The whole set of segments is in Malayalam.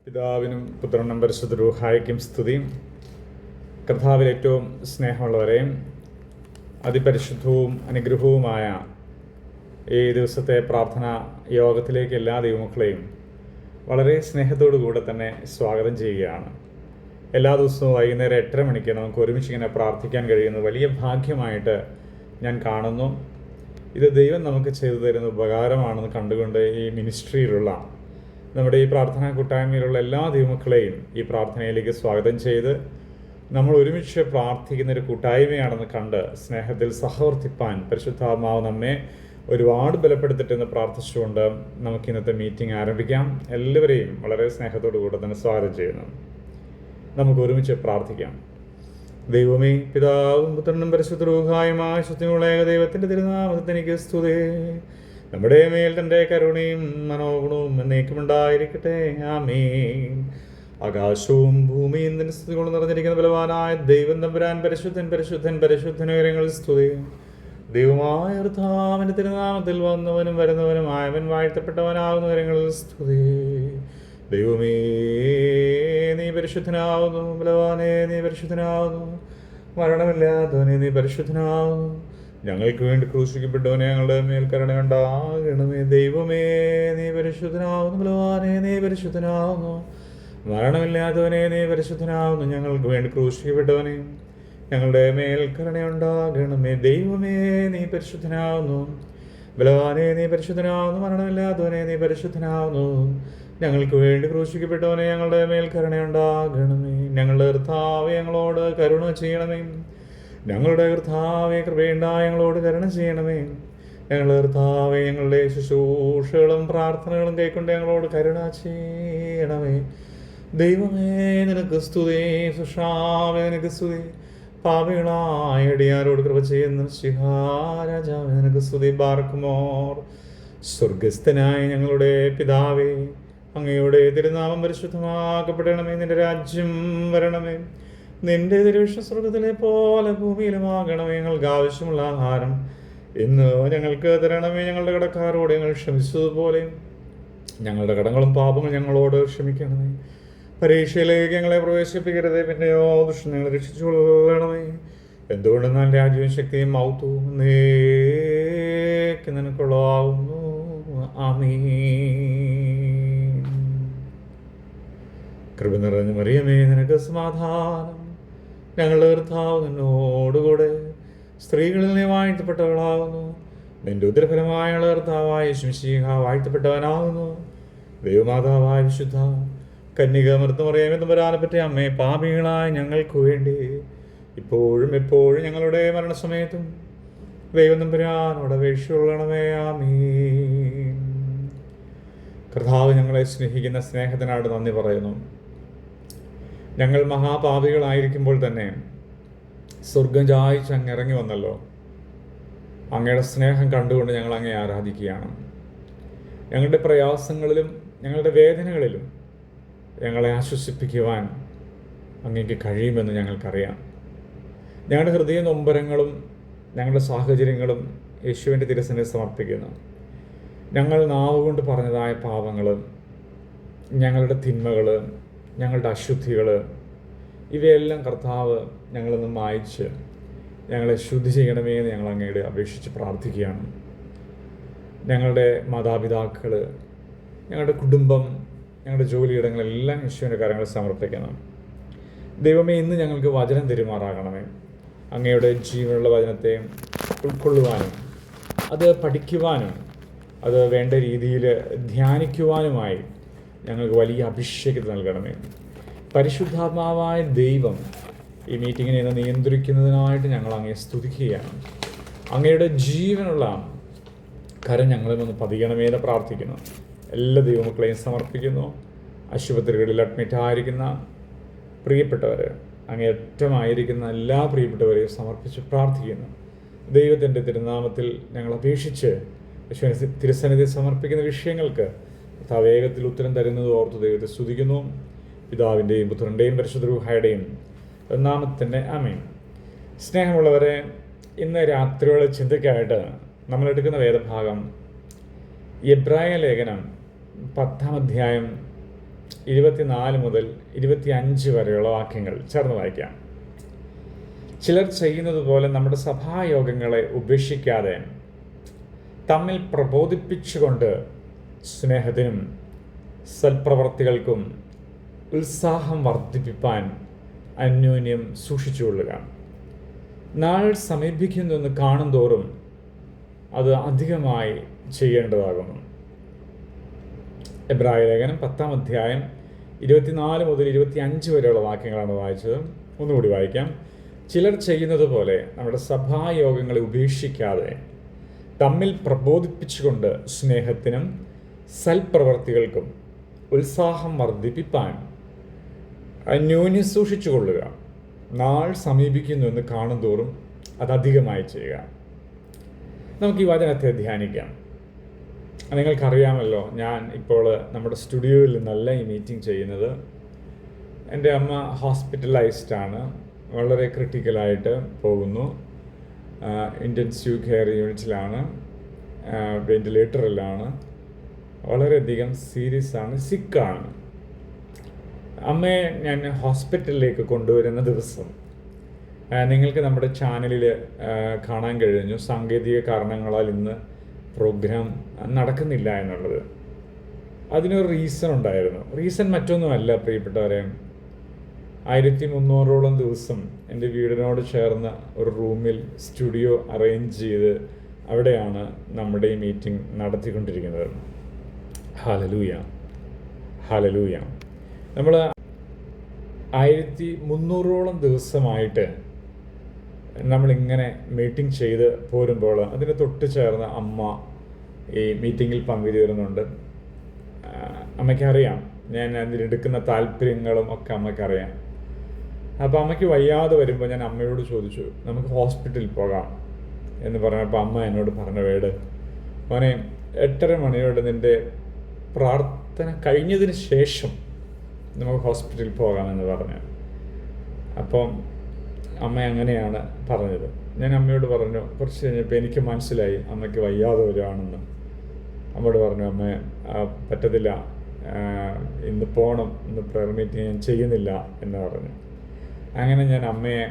പിതാവിനും പുത്രനും പരിശുദ്ധ റൂഹായ്ക്കും സ്തുതി. കർത്താവിൽ ഏറ്റവും സ്നേഹമുള്ളവരെയും അതിപരിശുദ്ധവും അനുഗ്രഹവുമായ ഈ ദിവസത്തെ പ്രാർത്ഥനാ യോഗത്തിലേക്ക് എല്ലാ ദൈവമക്കളെയും വളരെ സ്നേഹത്തോടു കൂടെ തന്നെ സ്വാഗതം ചെയ്യുകയാണ്. എല്ലാ ദിവസവും വൈകുന്നേരം 8:30 മണിക്ക് നമുക്ക് ഒരുമിച്ച് ഇങ്ങനെ പ്രാർത്ഥിക്കാൻ കഴിയുന്നത് വലിയ ഭാഗ്യമായിട്ട് ഞാൻ കാണുന്നു. ഇത് ദൈവം നമുക്ക് ചെയ്തു തരുന്ന ഉപകാരമാണെന്ന് കണ്ടുകൊണ്ട് ഈ മിനിസ്ട്രിയിലുള്ള നമ്മുടെ ഈ പ്രാർത്ഥനാ കൂട്ടായ്മയിലുള്ള എല്ലാ ദൈവമക്കളെയും ഈ പ്രാർത്ഥനയിലേക്ക് സ്വാഗതം ചെയ്ത് നമ്മൾ ഒരുമിച്ച് പ്രാർത്ഥിക്കുന്നൊരു കൂട്ടായ്മയാണെന്ന് കണ്ട് സ്നേഹത്തിൽ സഹവർത്തിപ്പാൻ പരിശുദ്ധാത്മാവ് നമ്മെ ഒരുപാട് ബലപ്പെടുത്തിട്ടെന്ന് പ്രാർത്ഥിച്ചുകൊണ്ട് നമുക്ക് ഇന്നത്തെ മീറ്റിംഗ് ആരംഭിക്കാം. എല്ലാവരെയും വളരെ സ്നേഹത്തോടു കൂടെ തന്നെ സ്വാഗതം ചെയ്യുന്നു. നമുക്ക് ഒരുമിച്ച് പ്രാർത്ഥിക്കാം. ദൈവമേ, പിതാവും പുത്രനും പരിശുദ്ധ റൂഹായുമായ ശുദ്ധിയുള്ള ഏകദൈവത്തിൻ്റെ തിരുനാമത്തിൽ എനിക്ക് സ്തുതി. നമ്മുടെ മേൽ തൻ്റെ കരുണയും മനോഗുണവും എന്നേക്കുമുണ്ടായിരിക്കട്ടെ. ആമേൻ. ആകാശവും ഭൂമിയും നിന്റെ സ്തുതി കൊണ്ട് നിറഞ്ഞിരിക്കുന്ന ബലവാനായ ദൈവം തമ്പുരാൻ പരിശുദ്ധൻ പരിശുദ്ധൻ പരിശുദ്ധൻ ഉയരങ്ങളിൽ സ്തുതി. ദൈവമായ കർത്താവിന്റെ തിരുനാമത്തിൽ വന്നവനും വരുന്നവനുമായവൻ വാഴ്ത്തപ്പെട്ടവനാകുന്ന ഉയരങ്ങളിൽ സ്തുതി. ദൈവമേ, നീ പരിശുദ്ധനാവുന്നു. ബലവാനെ, നീ പരിശുദ്ധനാവുന്നു. മരണമില്ലാത്തവനെ, നീ പരിശുദ്ധനാവുന്നു. ഞങ്ങൾക്ക് വേണ്ടി ക്രൂശിക്കപ്പെട്ടവനെ, ഞങ്ങളുടെ മേൽ കരുണയുണ്ടാകണമേ. ദൈവമേ, നീ പരിശുദ്ധനാവുന്നു. ബലവാനെ, നീ പരിശുദ്ധനാവുന്നു. മരണമില്ലാത്തവനെ, നീ പരിശുദ്ധനാവുന്നു. ഞങ്ങൾക്ക് വേണ്ടി ക്രൂശിക്കപ്പെട്ടവനെ, ഞങ്ങളുടെ മേൽ കരുണയുണ്ടാകണമേ. ദൈവമേ, നീ പരിശുദ്ധനാവുന്നു. ബലവാനെ, നീ പരിശുദ്ധനാവുന്നു. മരണമില്ലാത്തവനെ, നീ പരിശുദ്ധനാവുന്നു. ഞങ്ങൾക്ക് വേണ്ടി ക്രൂശിക്കപ്പെട്ടവനെ, ഞങ്ങളുടെ മേൽ കരുണയുണ്ടാകണമേ. ഞങ്ങളുടെ കർത്താവേ, ഞങ്ങളോട് കരുണ ചെയ്യണമേ. ഞങ്ങളുടെ കർത്താവേ, കൃപയുണ്ടായി ഞങ്ങളോട് കരുണ ചെയ്യണമേ. ഞങ്ങളുടെ കർത്താവേ, ഞങ്ങളുടെ ശുശ്രൂഷകളും പ്രാർത്ഥനകളും കൈക്കൊണ്ട് ഞങ്ങളോട് കരുണ ചെയ്യണമേ. ദൈവമേ, നിനക്ക് സ്തുതി. സുഷാവേ, നിനക്ക് സ്തുതി. പാപികളായ അടിയാരോട് കൃപ ചെയ്യുന്ന ശിഹാരാജാവേ, നിനക്ക് സ്തുതി. ബാർക്കുമോർ. സ്വർഗസ്ഥനായ ഞങ്ങളുടെ പിതാവേ, അങ്ങയുടെ തിരുനാമം പരിശുദ്ധമാക്കപ്പെടണമേ. നിന്റെ രാജ്യം വരണമേ. നിന്റെ തിരുവിഷ്ണു സ്വർഗത്തിലെ പോലെ ഭൂമിയിലുമാകണമേ. ഞങ്ങൾക്ക് ആവശ്യമുള്ള ആഹാരം ഇന്ന് ഞങ്ങൾക്ക് തരണമേ. ഞങ്ങളുടെ കടക്കാരോട് ഞങ്ങൾ ക്ഷമിച്ചതുപോലെ ഞങ്ങളുടെ കടങ്ങളും പാപങ്ങളും ഞങ്ങളോട് ക്ഷമിക്കണമേ. പരീക്ഷയിലേക്ക് ഞങ്ങളെ പ്രവേശിപ്പിക്കരുതേ, പിന്നെയോ ദുഷ്ടൻ ഞങ്ങളെ രക്ഷിച്ചുകൊള്ളണമേ. എന്തുകൊണ്ടെന്നാൽ രാജ്യവും ശക്തിയും മൗത്വവും എന്നേക്കും നിനക്കുള്ളതാകുന്നു. ആമേൻ. കൃപ നിറഞ്ഞ മറിയമേ, നിനക്ക് സമാധാനം. ഞങ്ങളുടെ കർത്താവ് നിന്നോടുകൂടെ സ്ത്രീകളിൽ നീ വാഴ്ത്തപ്പെട്ടവളാകുന്നു. നിന്റെ ഉദരഫലമായ കർത്താവായ യേശുമിശിഹ വാഴ്ത്തപ്പെട്ടവനാകുന്നു. ദൈവമാതാവായ വിശുദ്ധ കന്യക മറിയമേ തമ്പുരാനെപ്പറ്റി അമ്മേ, പാപികളായ ഞങ്ങൾക്ക് വേണ്ടി ഇപ്പോഴും എപ്പോഴും ഞങ്ങളുടെ മരണസമയത്തും ദൈവം തമ്പുരാനോട് അപേക്ഷിച്ചുകൊള്ളണമേ. ആമേൻ. കർത്താവ് ഞങ്ങളെ സ്നേഹിക്കുന്ന സ്നേഹത്തിനായിട്ട് നന്ദി പറയുന്നു. ഞങ്ങൾ മഹാപാപികളായിരിക്കുമ്പോൾ തന്നെ സ്വർഗം ചായ്ച്ച് അങ്ങ് ഇറങ്ങി വന്നല്ലോ. അങ്ങയുടെ സ്നേഹം കണ്ടുകൊണ്ട് ഞങ്ങൾ അങ്ങയെ ആരാധിക്കുകയാണ്. ഞങ്ങളുടെ പ്രയാസങ്ങളിലും ഞങ്ങളുടെ വേദനകളിലും ഞങ്ങളെ ആശ്വസിപ്പിക്കുവാൻ അങ്ങേക്ക് കഴിയുമെന്ന് ഞങ്ങൾക്കറിയാം. ഞങ്ങളുടെ ഹൃദയ നൊമ്പരങ്ങളും ഞങ്ങളുടെ സാഹചര്യങ്ങളും യേശുവിൻ്റെ തിരുസന്നിധിയിൽ സമർപ്പിക്കുന്നു. ഞങ്ങൾ നാവ് കൊണ്ട് പറഞ്ഞതായ പാപങ്ങൾ, ഞങ്ങളുടെ തിന്മകൾ, ഞങ്ങളുടെ അശുദ്ധികൾ, ഇവയെല്ലാം കർത്താവ് ഞങ്ങളിൽ നിന്ന് മായ്ച്ച് ഞങ്ങളെ ശുദ്ധി ചെയ്യണമേ എന്ന് ഞങ്ങൾ അങ്ങയുടെ അപേക്ഷിച്ച് പ്രാർത്ഥിക്കുകയാണ്. ഞങ്ങളുടെ മാതാപിതാക്കൾ, ഞങ്ങളുടെ കുടുംബം, ഞങ്ങളുടെ ജോലിയിടങ്ങളെല്ലാം യേശുവിൻ്റെ കാര്യങ്ങൾ സമർപ്പിക്കണം. ദൈവമേ, ഇന്ന് ഞങ്ങൾക്ക് വചനം തെരുമാറാകണമേ. അങ്ങയുടെ ജീവനുള്ള വചനത്തെ ഉൾക്കൊള്ളുവാനും അത് പഠിക്കുവാനും അത് വേണ്ട രീതിയിൽ ധ്യാനിക്കുവാനുമായി ഞങ്ങൾക്ക് വലിയ അഭിഷേകത നൽകണമേ. പരിശുദ്ധാത്മാവായ ദൈവം ഈ മീറ്റിങ്ങിനെ ഇന്ന് നിയന്ത്രിക്കുന്നതിനായിട്ട് ഞങ്ങൾ അങ്ങയെ സ്തുതിക്കുകയാണ്. അങ്ങയുടെ ജീവനുള്ള കരം ഞങ്ങളിൽ നിന്ന് പതിയണമേ എന്ന് പ്രാർത്ഥിക്കുന്നു. എല്ലാ ദൈവമക്കളെയും സമർപ്പിക്കുന്നു. ആശുപത്രികളിൽ അഡ്മിറ്റായിരിക്കുന്ന പ്രിയപ്പെട്ടവർ, അങ്ങേയറ്റമായിരിക്കുന്ന എല്ലാ പ്രിയപ്പെട്ടവരെയും സമർപ്പിച്ച് പ്രാർത്ഥിക്കുന്നു. ദൈവത്തിൻ്റെ തിരുനാമത്തിൽ ഞങ്ങൾ അപേക്ഷിച്ച് തിരുസന്നിധി സമർപ്പിക്കുന്ന വിഷയങ്ങൾക്ക് വേഗത്തിൽ ഉത്തരം തരുന്നത് ഓർത്ത് ദൈവത്തെ സ്തുതിക്കുന്നു. പിതാവിൻ്റെയും പുത്രൻ്റെയും പരിശുദ്ധ റൂഹായുടെയും നാമത്തിൻ്റെ ആമേൻ. സ്നേഹമുള്ളവരെ, ഇന്ന് രാത്രിയുടെ ചിന്തയ്ക്കായിട്ട് നമ്മളെടുക്കുന്ന വേദഭാഗം എബ്രായ ലേഖനം 10-ാം അധ്യായം 24 മുതൽ 25 വരെയുള്ള വാക്യങ്ങൾ ചേർന്ന് വായിക്കാം. ചിലർ ചെയ്യുന്നത് പോലെ നമ്മുടെ സഭായോഗങ്ങളെ ഉപേക്ഷിക്കാതെ തമ്മിൽ പ്രബോധിപ്പിച്ചുകൊണ്ട് സ്നേഹത്തിനും സൽപ്രവർത്തികൾക്കും ഉത്സാഹം വർദ്ധിപ്പിപ്പാൻ അന്യോന്യം സൂക്ഷിച്ചുകൊള്ളുക. നാൾ സമീപിക്കുന്നുവെന്ന് കാണും തോറും അത് അധികമായി ചെയ്യേണ്ടതാകുന്നു. എബ്രായ ലേഖനം 10-ാം അധ്യായം 24 മുതൽ 25 വരെയുള്ള വാക്യങ്ങളാണ് വായിച്ചത്. ഒന്നുകൂടി വായിക്കാം. ചിലർ ചെയ്യുന്നത് പോലെ നമ്മുടെ സഭായോഗങ്ങളെ ഉപേക്ഷിക്കാതെ തമ്മിൽ പ്രബോധിപ്പിച്ചുകൊണ്ട് സ്നേഹത്തിനും സൽപ്രവർത്തികൾക്കും ഉത്സാഹം വർദ്ധിപ്പിപ്പാൻ അന്യോന്യം സൂക്ഷിച്ചുകൊള്ളുക. നാൾ സമീപിക്കുന്നുവെന്ന് കാണും തോറും അത് അധികമായി ചെയ്യുക. നമുക്ക് ഈ വചനത്തെ ധ്യാനിക്കാം. നിങ്ങൾക്കറിയാമല്ലോ, ഞാൻ ഇപ്പോൾ നമ്മുടെ സ്റ്റുഡിയോയിൽ നിന്നല്ല ഈ മീറ്റിംഗ് ചെയ്യുന്നത്. എൻ്റെ അമ്മ ഹോസ്പിറ്റലൈസ്ഡാണ്, വളരെ ക്രിട്ടിക്കലായിട്ട് പോകുന്നു. ഇൻറ്റൻസീവ് കെയർ യൂണിറ്റിലാണ്, വെൻറ്റിലേറ്ററിലാണ്, വളരെയധികം സീരിയസ് ആണ്, സിക്കാണ്. അമ്മയെ ഞാൻ ഹോസ്പിറ്റലിലേക്ക് കൊണ്ടുവരുന്ന ദിവസം നിങ്ങൾക്ക് നമ്മുടെ ചാനലിൽ കാണാൻ കഴിഞ്ഞു. സാങ്കേതിക കാരണങ്ങളാൽ ഇന്ന് പ്രോഗ്രാം നടക്കുന്നില്ല എന്നുള്ളത്. അതിനൊരു റീസൺ ഉണ്ടായിരുന്നു. റീസൺ മറ്റൊന്നുമല്ല പ്രിയപ്പെട്ടവരെ, 1300ഓളം ദിവസം എൻ്റെ വീടിനോട് ചേർന്ന ഒരു റൂമിൽ സ്റ്റുഡിയോ അറേഞ്ച് ചെയ്ത് അവിടെയാണ് നമ്മുടെ ഈ മീറ്റിംഗ് നടത്തിക്കൊണ്ടിരിക്കുന്നത്. Hallelujah, hallelujah. നമ്മൾ 1300ഓളം ദിവസമായിട്ട് നമ്മളിങ്ങനെ മീറ്റിംഗ് ചെയ്ത് പോരുമ്പോൾ അതിന് തൊട്ട് ചേർന്ന് അമ്മ ഈ മീറ്റിങ്ങിൽ പങ്കുചേരുന്നുണ്ട്. അമ്മയ്ക്കറിയാം ഞാൻ അതിലെടുക്കുന്ന താല്പര്യങ്ങളും ഒക്കെ അമ്മയ്ക്കറിയാം. അപ്പോൾ അമ്മയ്ക്ക് വയ്യാതെ വരുമ്പോൾ ഞാൻ അമ്മയോട് ചോദിച്ചു, നമുക്ക് ഹോസ്പിറ്റലിൽ പോകാം എന്ന് പറഞ്ഞപ്പോൾ അമ്മ എന്നോട് പറഞ്ഞ വേട്, മോനെ 8:30 മണിയോടെ നിൻ്റെ പ്രാർത്ഥന കഴിഞ്ഞതിന് ശേഷം നമുക്ക് ഹോസ്പിറ്റലിൽ പോകാമെന്ന് പറഞ്ഞു. അപ്പം അമ്മ അങ്ങനെയാണ് പറഞ്ഞത്. ഞാൻ അമ്മയോട് പറഞ്ഞു, കുറച്ച് കഴിഞ്ഞപ്പോൾ എനിക്ക് മനസ്സിലായി അമ്മയ്ക്ക് വയ്യാതെ വരുവാണെന്ന്. അമ്മയോട് പറഞ്ഞു, അമ്മ പറ്റത്തില്ല, ഇന്ന് പോകണം, ഇന്ന് പ്രയർ മീറ്റിംഗ് ഞാൻ ചെയ്യുന്നില്ല എന്ന് പറഞ്ഞു. അങ്ങനെ ഞാൻ അമ്മയെ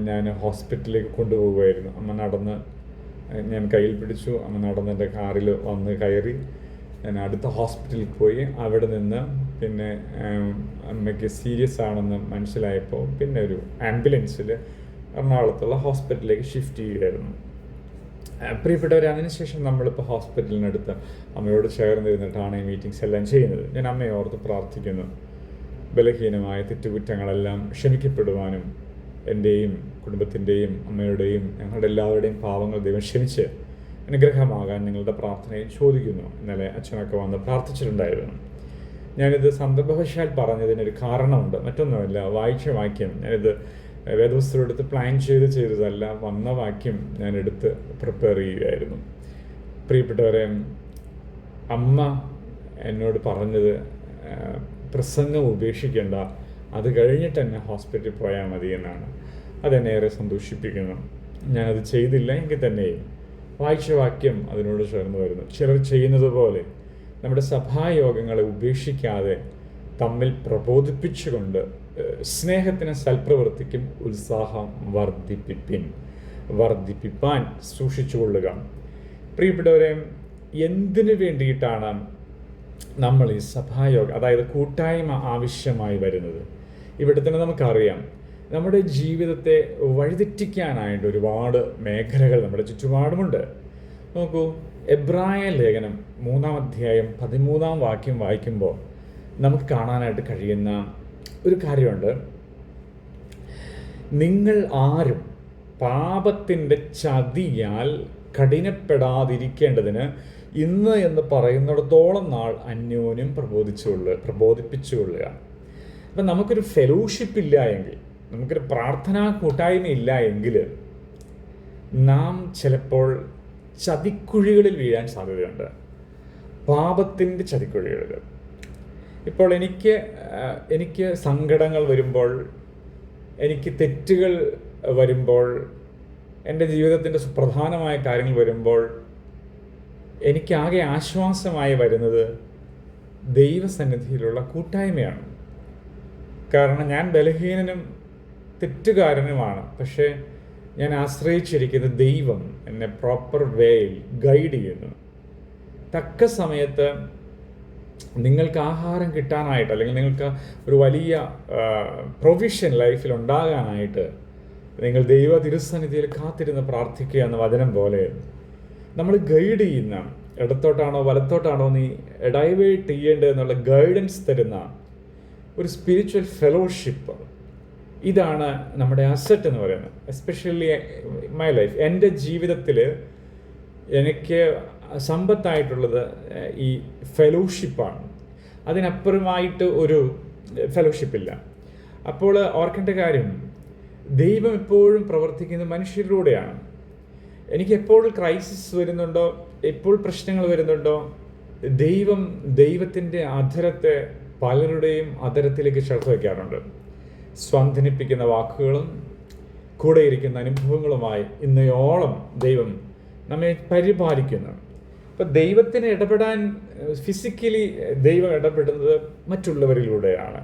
ഞാൻ ഹോസ്പിറ്റലിലേക്ക് കൊണ്ടുപോകുമായിരുന്നു. അമ്മ നടന്ന്, ഞാൻ കയ്യിൽ പിടിച്ചു, അമ്മ നടന്ന് എൻ്റെ കാറിൽ വന്ന് കയറി. ഞാൻ അടുത്ത ഹോസ്പിറ്റലിൽ പോയി. അവിടെ നിന്ന് പിന്നെ അമ്മയ്ക്ക് സീരിയസ് ആണെന്ന് മനസ്സിലായപ്പോൾ പിന്നെ ഒരു ആംബുലൻസിൽ എറണാകുളത്തുള്ള ഹോസ്പിറ്റലിലേക്ക് ഷിഫ്റ്റ് ചെയ്യുകയായിരുന്നു. പ്രിയപ്പെട്ടവരെ, അതിനുശേഷം നമ്മളിപ്പോൾ ഹോസ്പിറ്റലിനടുത്ത് അമ്മയോട് ചേർന്നിരുന്നിട്ടാണ് ഈ മീറ്റിംഗ്സ് എല്ലാം ചെയ്യുന്നത്. ഞാൻ അമ്മയെ ഓർത്ത് പ്രാർത്ഥിക്കുന്നു, ബലഹീനമായ തെറ്റുകുറ്റങ്ങളെല്ലാം ക്ഷമിക്കപ്പെടുവാനും എൻ്റെയും കുടുംബത്തിൻ്റെയും അമ്മയുടെയും ഞങ്ങളുടെ എല്ലാവരുടെയും പാവങ്ങൾ ദൈവം ക്ഷമിച്ച് അനുഗ്രഹമാകാൻ നിങ്ങളുടെ പ്രാർത്ഥനയെ ചോദിക്കുന്നു. ഇന്നലെ അച്ഛനൊക്കെ വന്ന് പ്രാർത്ഥിച്ചിട്ടുണ്ടായിരുന്നു. ഞാനിത് സന്ദർഭവശാൽ പറഞ്ഞതിനൊരു കാരണമുണ്ട്, മറ്റൊന്നുമല്ല. വായിച്ച വാക്യം ഞാനിത് വേദപുസ്തകമെടുത്ത് പ്ലാൻ ചെയ്തതല്ല, വന്ന വാക്യം ഞാനെടുത്ത് പ്രിപ്പയർ ചെയ്യുകയായിരുന്നു. പ്രിയപ്പെട്ടവരെ, അമ്മ എന്നോട് പറഞ്ഞത് പ്രസംഗം ഉപേക്ഷിക്കേണ്ട, അത് കഴിഞ്ഞിട്ട് തന്നെ ഹോസ്പിറ്റലിൽ പോയാൽ മതി എന്നാണ്. അതെന്നെ ഏറെ സന്തോഷിപ്പിക്കുന്നു. ഞാനത് ചെയ്തില്ല എങ്കിൽ തന്നെയും വായിച്ച വാക്യം അതിനോട് ചേർന്ന് വരുന്നു. ചിലർ ചെയ്യുന്നത് പോലെ നമ്മുടെ സഭായോഗങ്ങളെ ഉപേക്ഷിക്കാതെ തമ്മിൽ പ്രബോധിപ്പിച്ചുകൊണ്ട് സ്നേഹത്തിന് സൽപ്രവൃത്തിക്കും ഉത്സാഹം വർദ്ധിപ്പിപ്പാൻ സൂക്ഷിച്ചുകൊള്ളുക. പ്രിയപ്പെട്ടവരെ, എന്തിനു വേണ്ടിയിട്ടാണ് നമ്മൾ ഈ സഭായോഗം, അതായത് കൂട്ടായ്മ ആവശ്യമായി വരുന്നത്? ഇവിടെ തന്നെ നമുക്കറിയാം, നമ്മുടെ ജീവിതത്തെ വഴിതെറ്റിക്കാനായിട്ട് ഒരുപാട് മേഖലകൾ നമ്മുടെ ചുറ്റുപാടുമുണ്ട്. നോക്കൂ, എബ്രായ ലേഖനം 3-ാം അധ്യായം 13-ാം വാക്യം വായിക്കുമ്പോൾ നമുക്ക് കാണാനായിട്ട് കഴിയുന്ന ഒരു കാര്യമുണ്ട്. നിങ്ങൾ ആരും പാപത്തിൻ്റെ ചതിയാൽ കഠിനപ്പെടാതിരിക്കേണ്ടതിന് ഇന്ന് എന്ന് പറയുന്നിടത്തോളം നാൾ അന്യോന്യം പ്രബോധിപ്പിച്ചുകൊള്ളുക. അപ്പം നമുക്കൊരു ഫെലോഷിപ്പ് ഇല്ല എങ്കിൽ, നമുക്കൊരു പ്രാർത്ഥനാ കൂട്ടായ്മ ഇല്ല എങ്കിൽ നാം ചിലപ്പോൾ ചതിക്കുഴികളിൽ വീഴാൻ സാധ്യതയുണ്ട്, പാപത്തിൻ്റെ ചതിക്കുഴികളിൽ. ഇപ്പോൾ എനിക്ക് സങ്കടങ്ങൾ വരുമ്പോൾ, എനിക്ക് തെറ്റുകൾ വരുമ്പോൾ, എൻ്റെ ജീവിതത്തിൻ്റെ സുപ്രധാനമായ കാര്യങ്ങൾ വരുമ്പോൾ എനിക്കാകെ ആശ്വാസമായി വരുന്നത് ദൈവസന്നിധിയിലുള്ള കൂട്ടായ്മയാണ്. കാരണം ഞാൻ ബലഹീനനും തെറ്റുകാരനുമാണ്, പക്ഷേ ഞാൻ ആശ്രയിച്ചിരിക്കുന്ന ദൈവം എന്നെ പ്രോപ്പർ വേയിൽ ഗൈഡ് ചെയ്യുന്നു. തക്ക സമയത്ത് നിങ്ങൾക്ക് ആഹാരം കിട്ടാനായിട്ട്, അല്ലെങ്കിൽ നിങ്ങൾക്ക് ഒരു വലിയ പ്രൊവിഷൻ ലൈഫിൽ ഉണ്ടാകാനായിട്ട് നിങ്ങൾ ദൈവ തിരുസന്നിധിയിൽ കാത്തിരുന്ന് പ്രാർത്ഥിക്കുക എന്ന വചനം പോലെ നമ്മൾ ഗൈഡ് ചെയ്യുന്ന, ഇടത്തോട്ടാണോ വലത്തോട്ടാണോ നീ ഡൈവേർട്ട് ചെയ്യേണ്ടത് എന്നുള്ള ഗൈഡൻസ് തരുന്ന ഒരു സ്പിരിച്വൽ ഫെലോഷിപ്പ്, ഇതാണ് നമ്മുടെ അസറ്റ് എന്ന് പറയുന്നത്. എസ്പെഷ്യലി മൈ ലൈഫ്, എൻ്റെ ജീവിതത്തിൽ എനിക്ക് സമ്പത്തായിട്ടുള്ളത് ഈ ഫെലോഷിപ്പാണ്. അതിനപ്പുറമായിട്ട് ഒരു ഫെലോഷിപ്പില്ല. അപ്പോൾ ഓർക്കേണ്ട കാര്യം, ദൈവം എപ്പോഴും പ്രവർത്തിക്കുന്നത് മനുഷ്യരിലൂടെയാണ്. എനിക്ക് എപ്പോൾ ക്രൈസിസ് വരുന്നുണ്ടോ, എപ്പോൾ പ്രശ്നങ്ങൾ വരുന്നുണ്ടോ, ദൈവത്തിൻ്റെ അധരത്തെ പലരുടെയും അധരത്തിലേക്ക് ചേർത്ത് വയ്ക്കാറുണ്ട്. സ്വാന്തനിപ്പിക്കുന്ന വാക്കുകളും കൂടെ ഇരിക്കുന്ന അനുഭവങ്ങളുമായി ഇന്നയോളം ദൈവം നമ്മെ പരിപാലിക്കുന്നു. അപ്പം ദൈവത്തിന് ഇടപെടാൻ ഫിസിക്കലി ദൈവം ഇടപെടുന്നത് മറ്റുള്ളവരിലൂടെയാണ്.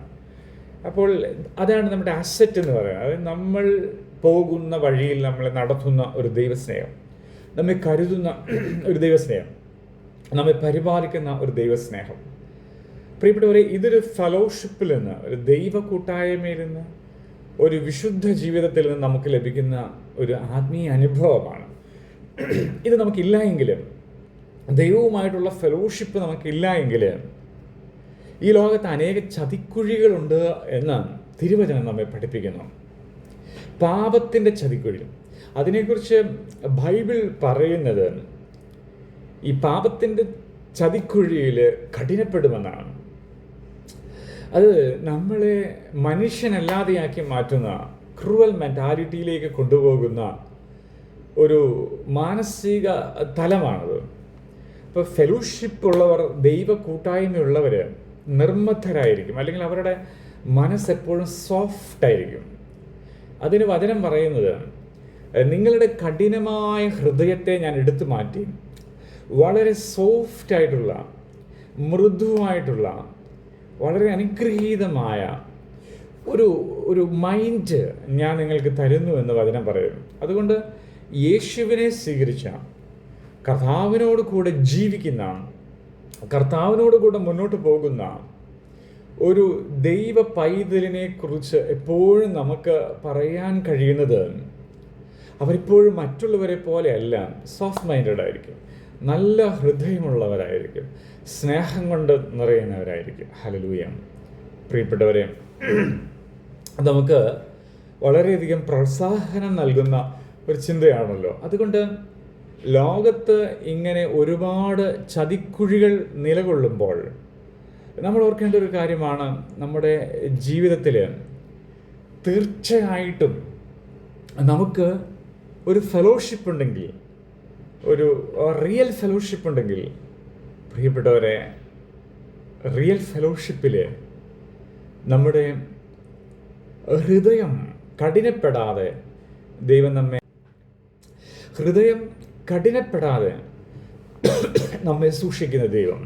അപ്പോൾ അതാണ് നമ്മുടെ അസറ്റ് എന്ന് പറയുന്നത്. അതായത് നമ്മൾ പോകുന്ന വഴിയിൽ നമ്മളെ നടത്തുന്ന ഒരു ദൈവസ്നേഹം, നമ്മെ കരുതുന്ന ഒരു ദൈവസ്നേഹം, നമ്മെ പരിപാലിക്കുന്ന ഒരു ദൈവസ്നേഹം. പ്രിയപ്പെട്ടവരെ, ഇതൊരു ഫെലോഷിപ്പിൽ നിന്ന്, ഒരു ദൈവ കൂട്ടായ്മയിൽ നിന്ന്, ഒരു വിശുദ്ധ ജീവിതത്തിൽ നിന്ന് നമുക്ക് ലഭിക്കുന്ന ഒരു ആത്മീയ അനുഭവമാണ്. ഇത് നമുക്കില്ല എങ്കിലും, ദൈവവുമായിട്ടുള്ള ഫെലോഷിപ്പ് നമുക്കില്ല എങ്കിൽ, ഈ ലോകത്ത് അനേക ചതിക്കുഴികളുണ്ട് എന്ന് തിരുവചനം നമ്മെ പഠിപ്പിക്കുന്നു. പാപത്തിൻ്റെ ചതിക്കുഴി, അതിനെക്കുറിച്ച് ബൈബിൾ പറയുന്നത് ഈ പാപത്തിൻ്റെ ചതിക്കുഴിയിൽ കഠിനപ്പെടുമെന്നാണ്. അത് നമ്മളെ മനുഷ്യനല്ലാതെയാക്കി മാറ്റുന്ന, ക്രൂവൽ മെൻറ്റാലിറ്റിയിലേക്ക് കൊണ്ടുപോകുന്ന ഒരു മാനസിക തലമാണത്. ഇപ്പോൾ ഫെലോഷിപ്പ് ഉള്ളവർ, ദൈവ കൂട്ടായ്മയുള്ളവർ നിർമ്മത്തരായിരിക്കും, അല്ലെങ്കിൽ അവരുടെ മനസ്സെപ്പോഴും സോഫ്റ്റായിരിക്കും. അതിന് വചനം പറയുന്നത്, നിങ്ങളുടെ കഠിനമായ ഹൃദയത്തെ ഞാൻ എടുത്തു മാറ്റി വളരെ സോഫ്റ്റായിട്ടുള്ള, മൃദുവായിട്ടുള്ള, വളരെ അനുഗ്രഹീതമായ ഒരു മൈൻഡ് ഞാൻ നിങ്ങൾക്ക് തരുന്നു എന്ന് വചനം പറയുന്നു. അതുകൊണ്ട് യേശുവിനെ സ്വീകരിച്ച, കർത്താവിനോട് കൂടെ ജീവിക്കുന്ന, കർത്താവിനോട് കൂടെ മുന്നോട്ട് പോകുന്ന ഒരു ദൈവ പൈതലിനെ കുറിച്ച് എപ്പോഴും നമുക്ക് പറയാൻ കഴിയുന്നത്, അവരിപ്പോഴും മറ്റുള്ളവരെ പോലെയല്ല, സോഫ്റ്റ് മൈൻഡഡ് ആയിരിക്കും, നല്ല ഹൃദയമുള്ളവരായിരിക്കും, സ്നേഹം കൊണ്ട് നിറയുന്നവരായിരിക്കും. ഹല്ലേലൂയ. പ്രിയപ്പെട്ടവരെ, നമുക്ക് വളരെയധികം പ്രോത്സാഹനം നൽകുന്ന ഒരു ചിന്തയാണല്ലോ. അതുകൊണ്ട് ലോകത്ത് ഇങ്ങനെ ഒരുപാട് ചതിക്കുഴികൾ നിലകൊള്ളുമ്പോൾ നമ്മൾ ഓർക്കേണ്ട ഒരു കാര്യമാണ്, നമ്മുടെ ജീവിതത്തിൽ തീർച്ചയായിട്ടും നമുക്ക് ഒരു ഫെലോഷിപ്പ് ഉണ്ടെങ്കിൽ, ഒരു റിയൽ ഫെലോഷിപ്പ് ഉണ്ടെങ്കിൽ, പ്രിയപ്പെട്ടവരെ, റിയൽ ഫെലോഷിപ്പിൽ നമ്മുടെ ഹൃദയം കഠിനപ്പെടാതെ ദൈവം നമ്മെ സൂക്ഷിക്കുന്ന ദൈവം.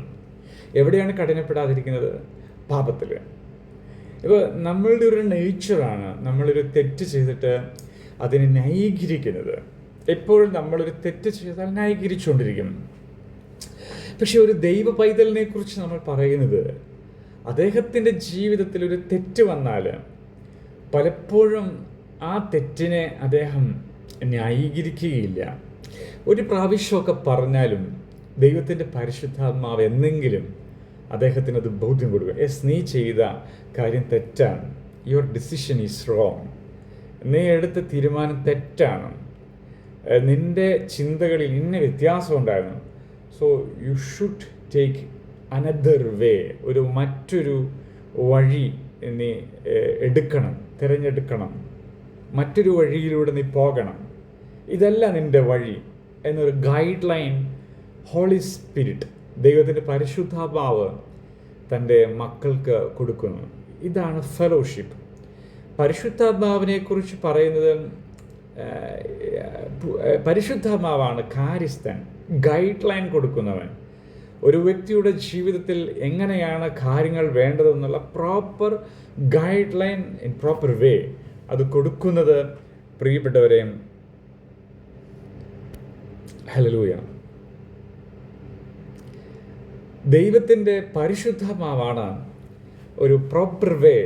എവിടെയാണ് കഠിനപ്പെടാതിരിക്കുന്നത്? പാപത്തിൽ. ഇപ്പോൾ നമ്മളുടെ ഒരു നേച്ചറാണ് നമ്മളൊരു തെറ്റ് ചെയ്തിട്ട് അതിനെ ന്യായീകരിക്കുന്നത്. എപ്പോഴും നമ്മളൊരു തെറ്റ് ചെയ്താൽ ന്യായീകരിച്ചുകൊണ്ടിരിക്കും. പക്ഷെ ഒരു ദൈവ പൈതലിനെ കുറിച്ച് നമ്മൾ പറയുന്നത്, അദ്ദേഹത്തിൻ്റെ ജീവിതത്തിൽ ഒരു തെറ്റ് വന്നാൽ പലപ്പോഴും ആ തെറ്റിനെ അദ്ദേഹം ന്യായീകരിക്കുകയില്ല. ഒരു പ്രാവശ്യമൊക്കെ പറഞ്ഞാലും ദൈവത്തിൻ്റെ പരിശുദ്ധാത്മാവ് എന്നെങ്കിലും അദ്ദേഹത്തിന് അത് ബോധ്യം കൊടുക്കുക. നീ ചെയ്ത കാര്യം തെറ്റാണ്, യുവർ ഡിസിഷൻ ഈസ് റോങ്, നീ എടുത്ത തീരുമാനം തെറ്റാണ്, നിൻ്റെ ചിന്തകളിൽ ഇന്ന വ്യത്യാസം ഉണ്ടായിരുന്നു, so you should take another വേ, മറ്റൊരു വഴി നീ തിരഞ്ഞെടുക്കണം, മറ്റൊരു വഴിയിലൂടെ നീ പോകണം, ഇതല്ല നിൻ്റെ വഴി എന്നൊരു ഗൈഡ് ലൈൻ ഹോളി സ്പിരിറ്റ്, ദൈവത്തിൻ്റെ പരിശുദ്ധാത്മാവ് തൻ്റെ മക്കൾക്ക് കൊടുക്കുന്നു. ഇതാണ് ഫെലോഷിപ്പ്. പരിശുദ്ധാത്മാവിനെക്കുറിച്ച് പറയുന്നത്, പരിശുദ്ധാത്മാവാണ് കാര്യസ്ഥൻ, ഗൈഡ് ലൈൻ കൊടുക്കുന്നവൻ. ഒരു വ്യക്തിയുടെ ജീവിതത്തിൽ എങ്ങനെയാണ് കാര്യങ്ങൾ വേണ്ടതെന്നുള്ള proper guideline in proper way അത് കൊടുക്കുന്നത് പ്രിയപ്പെട്ടവരെ ഹല്ലേലൂയ, ദൈവത്തിൻ്റെ പരിശുദ്ധാത്മാവാണ് ഒരു പ്രോപ്പർ വേ,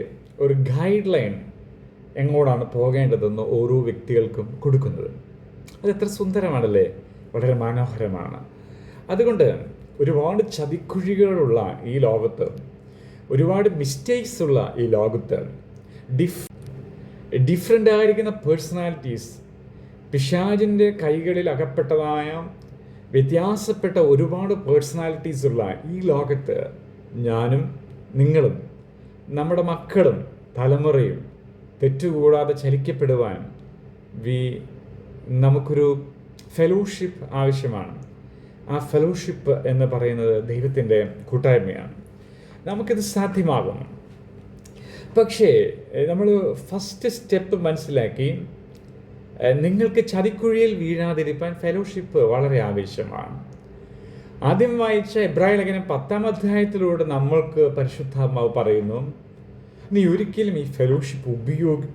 ഒരു ഗൈഡ് ലൈൻ എങ്ങോട്ടാണ് പോകേണ്ടതെന്ന് ഓരോ വ്യക്തികൾക്കും കൊടുക്കുന്നത്. അതെത്ര സുന്ദരമാണല്ലേ, വളരെ മനോഹരമാണ്. അതുകൊണ്ട് ഒരുപാട് ചതിക്കുഴികളുള്ള ഈ ലോകത്ത്, ഒരുപാട് മിസ്റ്റേക്സ് ഉള്ള ഈ ലോകത്ത്, ഡിഫറെൻ്റ് ആയിരിക്കുന്ന പേഴ്സണാലിറ്റീസ്, പിശാചിൻ്റെ കൈകളിൽ അകപ്പെട്ടതായ വ്യത്യാസപ്പെട്ട ഒരുപാട് പേഴ്സണാലിറ്റീസ് ഉള്ള ഈ ലോകത്ത് ഞാനും നിങ്ങളും നമ്മുടെ മക്കളും തലമുറയും തെറ്റുകൂടാതെ ചലിക്കപ്പെടുവാൻ നമുക്കൊരു ഫെലോഷിപ്പ് ആവശ്യമാണ്. ആ ഫെലോഷിപ്പ് എന്ന് പറയുന്നത് ദൈവത്തിൻ്റെ കൂട്ടായ്മയാണ്. നമുക്കിത് സാധ്യമാകും. പക്ഷേ നമ്മൾ ഫസ്റ്റ് സ്റ്റെപ്പ് മനസ്സിലാക്കി, നിങ്ങൾക്ക് ചതിക്കുഴിയിൽ വീഴാതിരിക്കാൻ ഫെലോഷിപ്പ് വളരെ ആവശ്യമാണ്. ആദ്യം വായിച്ച എബ്രായ ലേഖനം 10-ാം അധ്യായത്തിലൂടെ നമ്മൾക്ക് പരിശുദ്ധാത്മാവ് പറയുന്നു, നീ ഒരിക്കലും ഈ ഫെലോഷിപ്പ്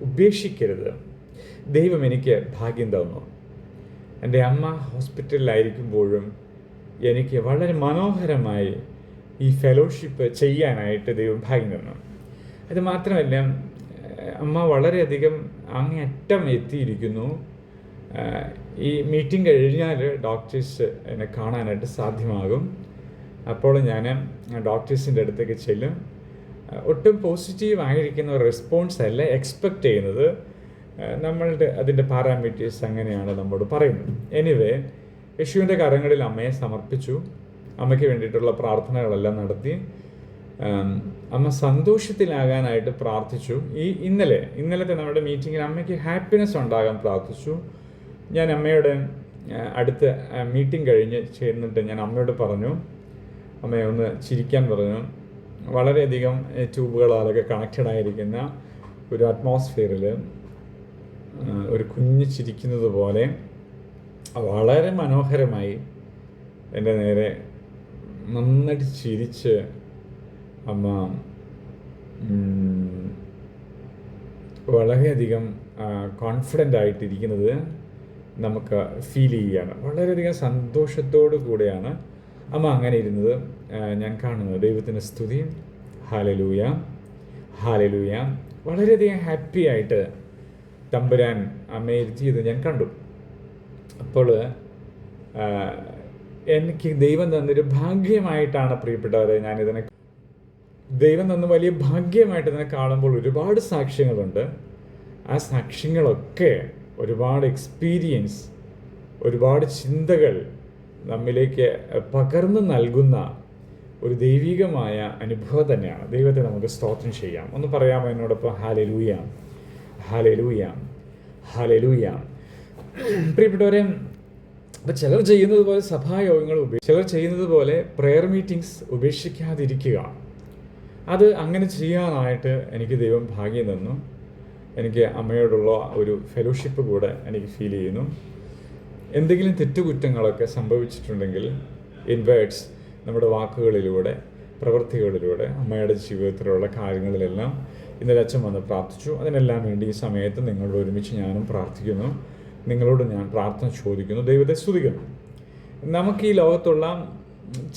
ഉപേക്ഷിക്കരുത്. ദൈവം എനിക്ക് ഭാഗ്യം തന്നു. എൻ്റെ അമ്മ ഹോസ്പിറ്റലിലായിരിക്കുമ്പോഴും എനിക്ക് വളരെ മനോഹരമായി ഈ ഫെലോഷിപ്പ് ചെയ്യാനായിട്ട് ദൈവം ഭാഗ്യം തന്നു. അത് മാത്രമല്ല, അമ്മ വളരെയധികം അങ്ങേയറ്റം എത്തിയിരിക്കുന്നു. ഈ മീറ്റിംഗ് കഴിഞ്ഞാൽ ഡോക്ടേഴ്സ് എന്നെ കാണാനായിട്ട് സാധ്യമാകും. അപ്പോൾ ഞാൻ ഡോക്ടേഴ്സിൻ്റെ അടുത്തേക്ക് ചെല്ലും. ഒട്ടും പോസിറ്റീവ് ആയിരിക്കുന്ന റെസ്പോൺസ് അല്ല എക്സ്പെക്റ്റ് ചെയ്യുന്നത്. നമ്മളുടെ അതിൻ്റെ പാരാമീറ്റേഴ്സ് അങ്ങനെയാണ് നമ്മോട് പറയുന്നത്. എനിവേ, യേശുവിൻ്റെ കരങ്ങളിൽ അമ്മയെ സമർപ്പിച്ചു. അമ്മയ്ക്ക് വേണ്ടിയിട്ടുള്ള പ്രാർത്ഥനകളെല്ലാം നടത്തി. അമ്മ സന്തോഷത്തിലാകാനായിട്ട് പ്രാർത്ഥിച്ചു. ഇന്നലത്തെ നമ്മുടെ മീറ്റിങ്ങിൽ അമ്മയ്ക്ക് ഹാപ്പിനെസ് ഉണ്ടാകാൻ പ്രാർത്ഥിച്ചു. ഞാൻ അമ്മയുടെ അടുത്ത് മീറ്റിംഗ് കഴിഞ്ഞ് ചേർന്നിട്ട് ഞാൻ അമ്മയോട് പറഞ്ഞു, അമ്മയെ ഒന്ന് ചിരിക്കാൻ പറഞ്ഞു. വളരെയധികം ട്യൂബുകളാലൊക്കെ കണക്റ്റഡ് ആയിരിക്കുന്ന ഒരു അറ്റ്മോസ്ഫിയറിൽ ഒരു കുഞ്ഞ് ചിരിക്കുന്നത് പോലെ വളരെ മനോഹരമായി എൻ്റെ നേരെ നന്നായിട്ട് ചിരിച്ച് അമ്മ വളരെയധികം കോൺഫിഡൻ്റ് ആയിട്ടിരിക്കുന്നത് നമുക്ക് ഫീൽ ചെയ്യുകയാണ്. വളരെയധികം സന്തോഷത്തോടു കൂടെയാണ് അമ്മ അങ്ങനെ ഇരുന്നത് ഞാൻ കാണുന്നത്. ദൈവത്തിന് സ്തുതി. Hallelujah, hallelujah. വളരെയധികം ഹാപ്പി ആയിട്ട് തമ്പുരാൻ അമ്മയെ ഇരുത്തിയത് ഞാൻ കണ്ടു. അപ്പോൾ എനിക്ക് ദൈവം തന്നൊരു ഭാഗ്യമായിട്ടാണ് പ്രിയപ്പെട്ടവരെ ഞാനിതിനെ, ദൈവം തന്ന വലിയ ഭാഗ്യമായിട്ട് ഇതിനെ കാണുമ്പോൾ ഒരുപാട് സാക്ഷ്യങ്ങളുണ്ട്. ആ സാക്ഷ്യങ്ങളൊക്കെ ഒരുപാട് എക്സ്പീരിയൻസ്, ഒരുപാട് ചിന്തകൾ നമ്മിലേക്ക് പകർന്നു നൽകുന്ന ഒരു ദൈവികമായ അനുഭവം തന്നെയാണ്. ദൈവത്തെ നമുക്ക് സ്തോത്രം ചെയ്യാം. ഒന്ന് പറയാമോ എന്നോടൊപ്പം? Hallelujah, hallelujah, hallelujah. പ്രിയപ്പെട്ടവരെ, അപ്പം ചിലർ ചെയ്യുന്നത് പോലെ സഭായോഗങ്ങൾ ചിലർ ചെയ്യുന്നത് പോലെ പ്രെയർ മീറ്റിംഗ്സ് ഉപേക്ഷിക്കാതിരിക്കുക. അത് അങ്ങനെ ചെയ്യാനായിട്ട് എനിക്ക് ദൈവം ഭാഗ്യം തന്നു. എനിക്ക് അമ്മയോടുള്ള ഒരു ഫെലോഷിപ്പ് കൂടെ എനിക്ക് ഫീൽ ചെയ്യുന്നു. എന്തെങ്കിലും തെറ്റുകുറ്റങ്ങളൊക്കെ സംഭവിച്ചിട്ടുണ്ടെങ്കിൽ ഇൻ വേർഡ്സ്, നമ്മുടെ വാക്കുകളിലൂടെ പ്രവൃത്തികളിലൂടെ അമ്മയുടെ ജീവിതത്തിലുള്ള കാര്യങ്ങളിലെല്ലാം ഇന്നലെ അച്ഛൻ വന്ന് പ്രാർത്ഥിച്ചു. അതിനെല്ലാം വേണ്ടി ഈ സമയത്ത് നിങ്ങളോട് ഒരുമിച്ച് ഞാനും പ്രാർത്ഥിക്കുന്നു. നിങ്ങളോട് ഞാൻ പ്രാർത്ഥന ചോദിക്കുന്നു. ദൈവത്തെ സ്തുതിക്കുന്നു. നമുക്ക് ഈ ലോകത്തുള്ള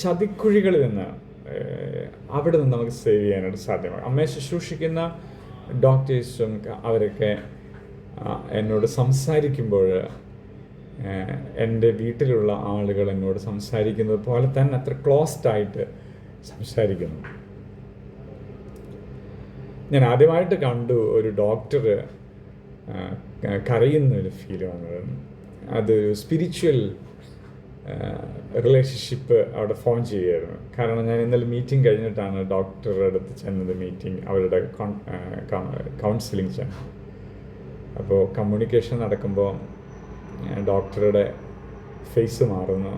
ചതിക്കുഴികളിൽ നിന്ന് അവിടെ നിന്ന് നമുക്ക് സേവ് ചെയ്യാനായിട്ട് സാധ്യമാണ്. അമ്മയെ ശുശ്രൂഷിക്കുന്ന ഡോക്ടേഴ്സും അവരൊക്കെ എന്നോട് സംസാരിക്കുമ്പോൾ എൻ്റെ വീട്ടിലുള്ള ആളുകൾ എന്നോട് സംസാരിക്കുന്നത് പോലെ തന്നെ അത്ര ക്ലോസ്ഡ് ആയിട്ട് സംസാരിക്കുന്നു. ഞാൻ ആദ്യമായിട്ട് കണ്ടു ഒരു ഡോക്ടർ കരയുന്നൊരു ഫീൽ വന്നത്. അത് സ്പിരിച്വൽ റിലേഷൻഷിപ്പ് അവിടെ ഫോം ചെയ്യുമായിരുന്നു. കാരണം ഞാൻ ഇന്നലെ മീറ്റിംഗ് കഴിഞ്ഞിട്ടാണ് ഡോക്ടറുടെ അടുത്ത് ചെന്നത്. മീറ്റിംഗ് അവരുടെ കൗൺസിലിംഗ് ചെന്നു. അപ്പോൾ കമ്മ്യൂണിക്കേഷൻ നടക്കുമ്പോൾ ഡോക്ടറുടെ ഫേസ് മാറുന്നു.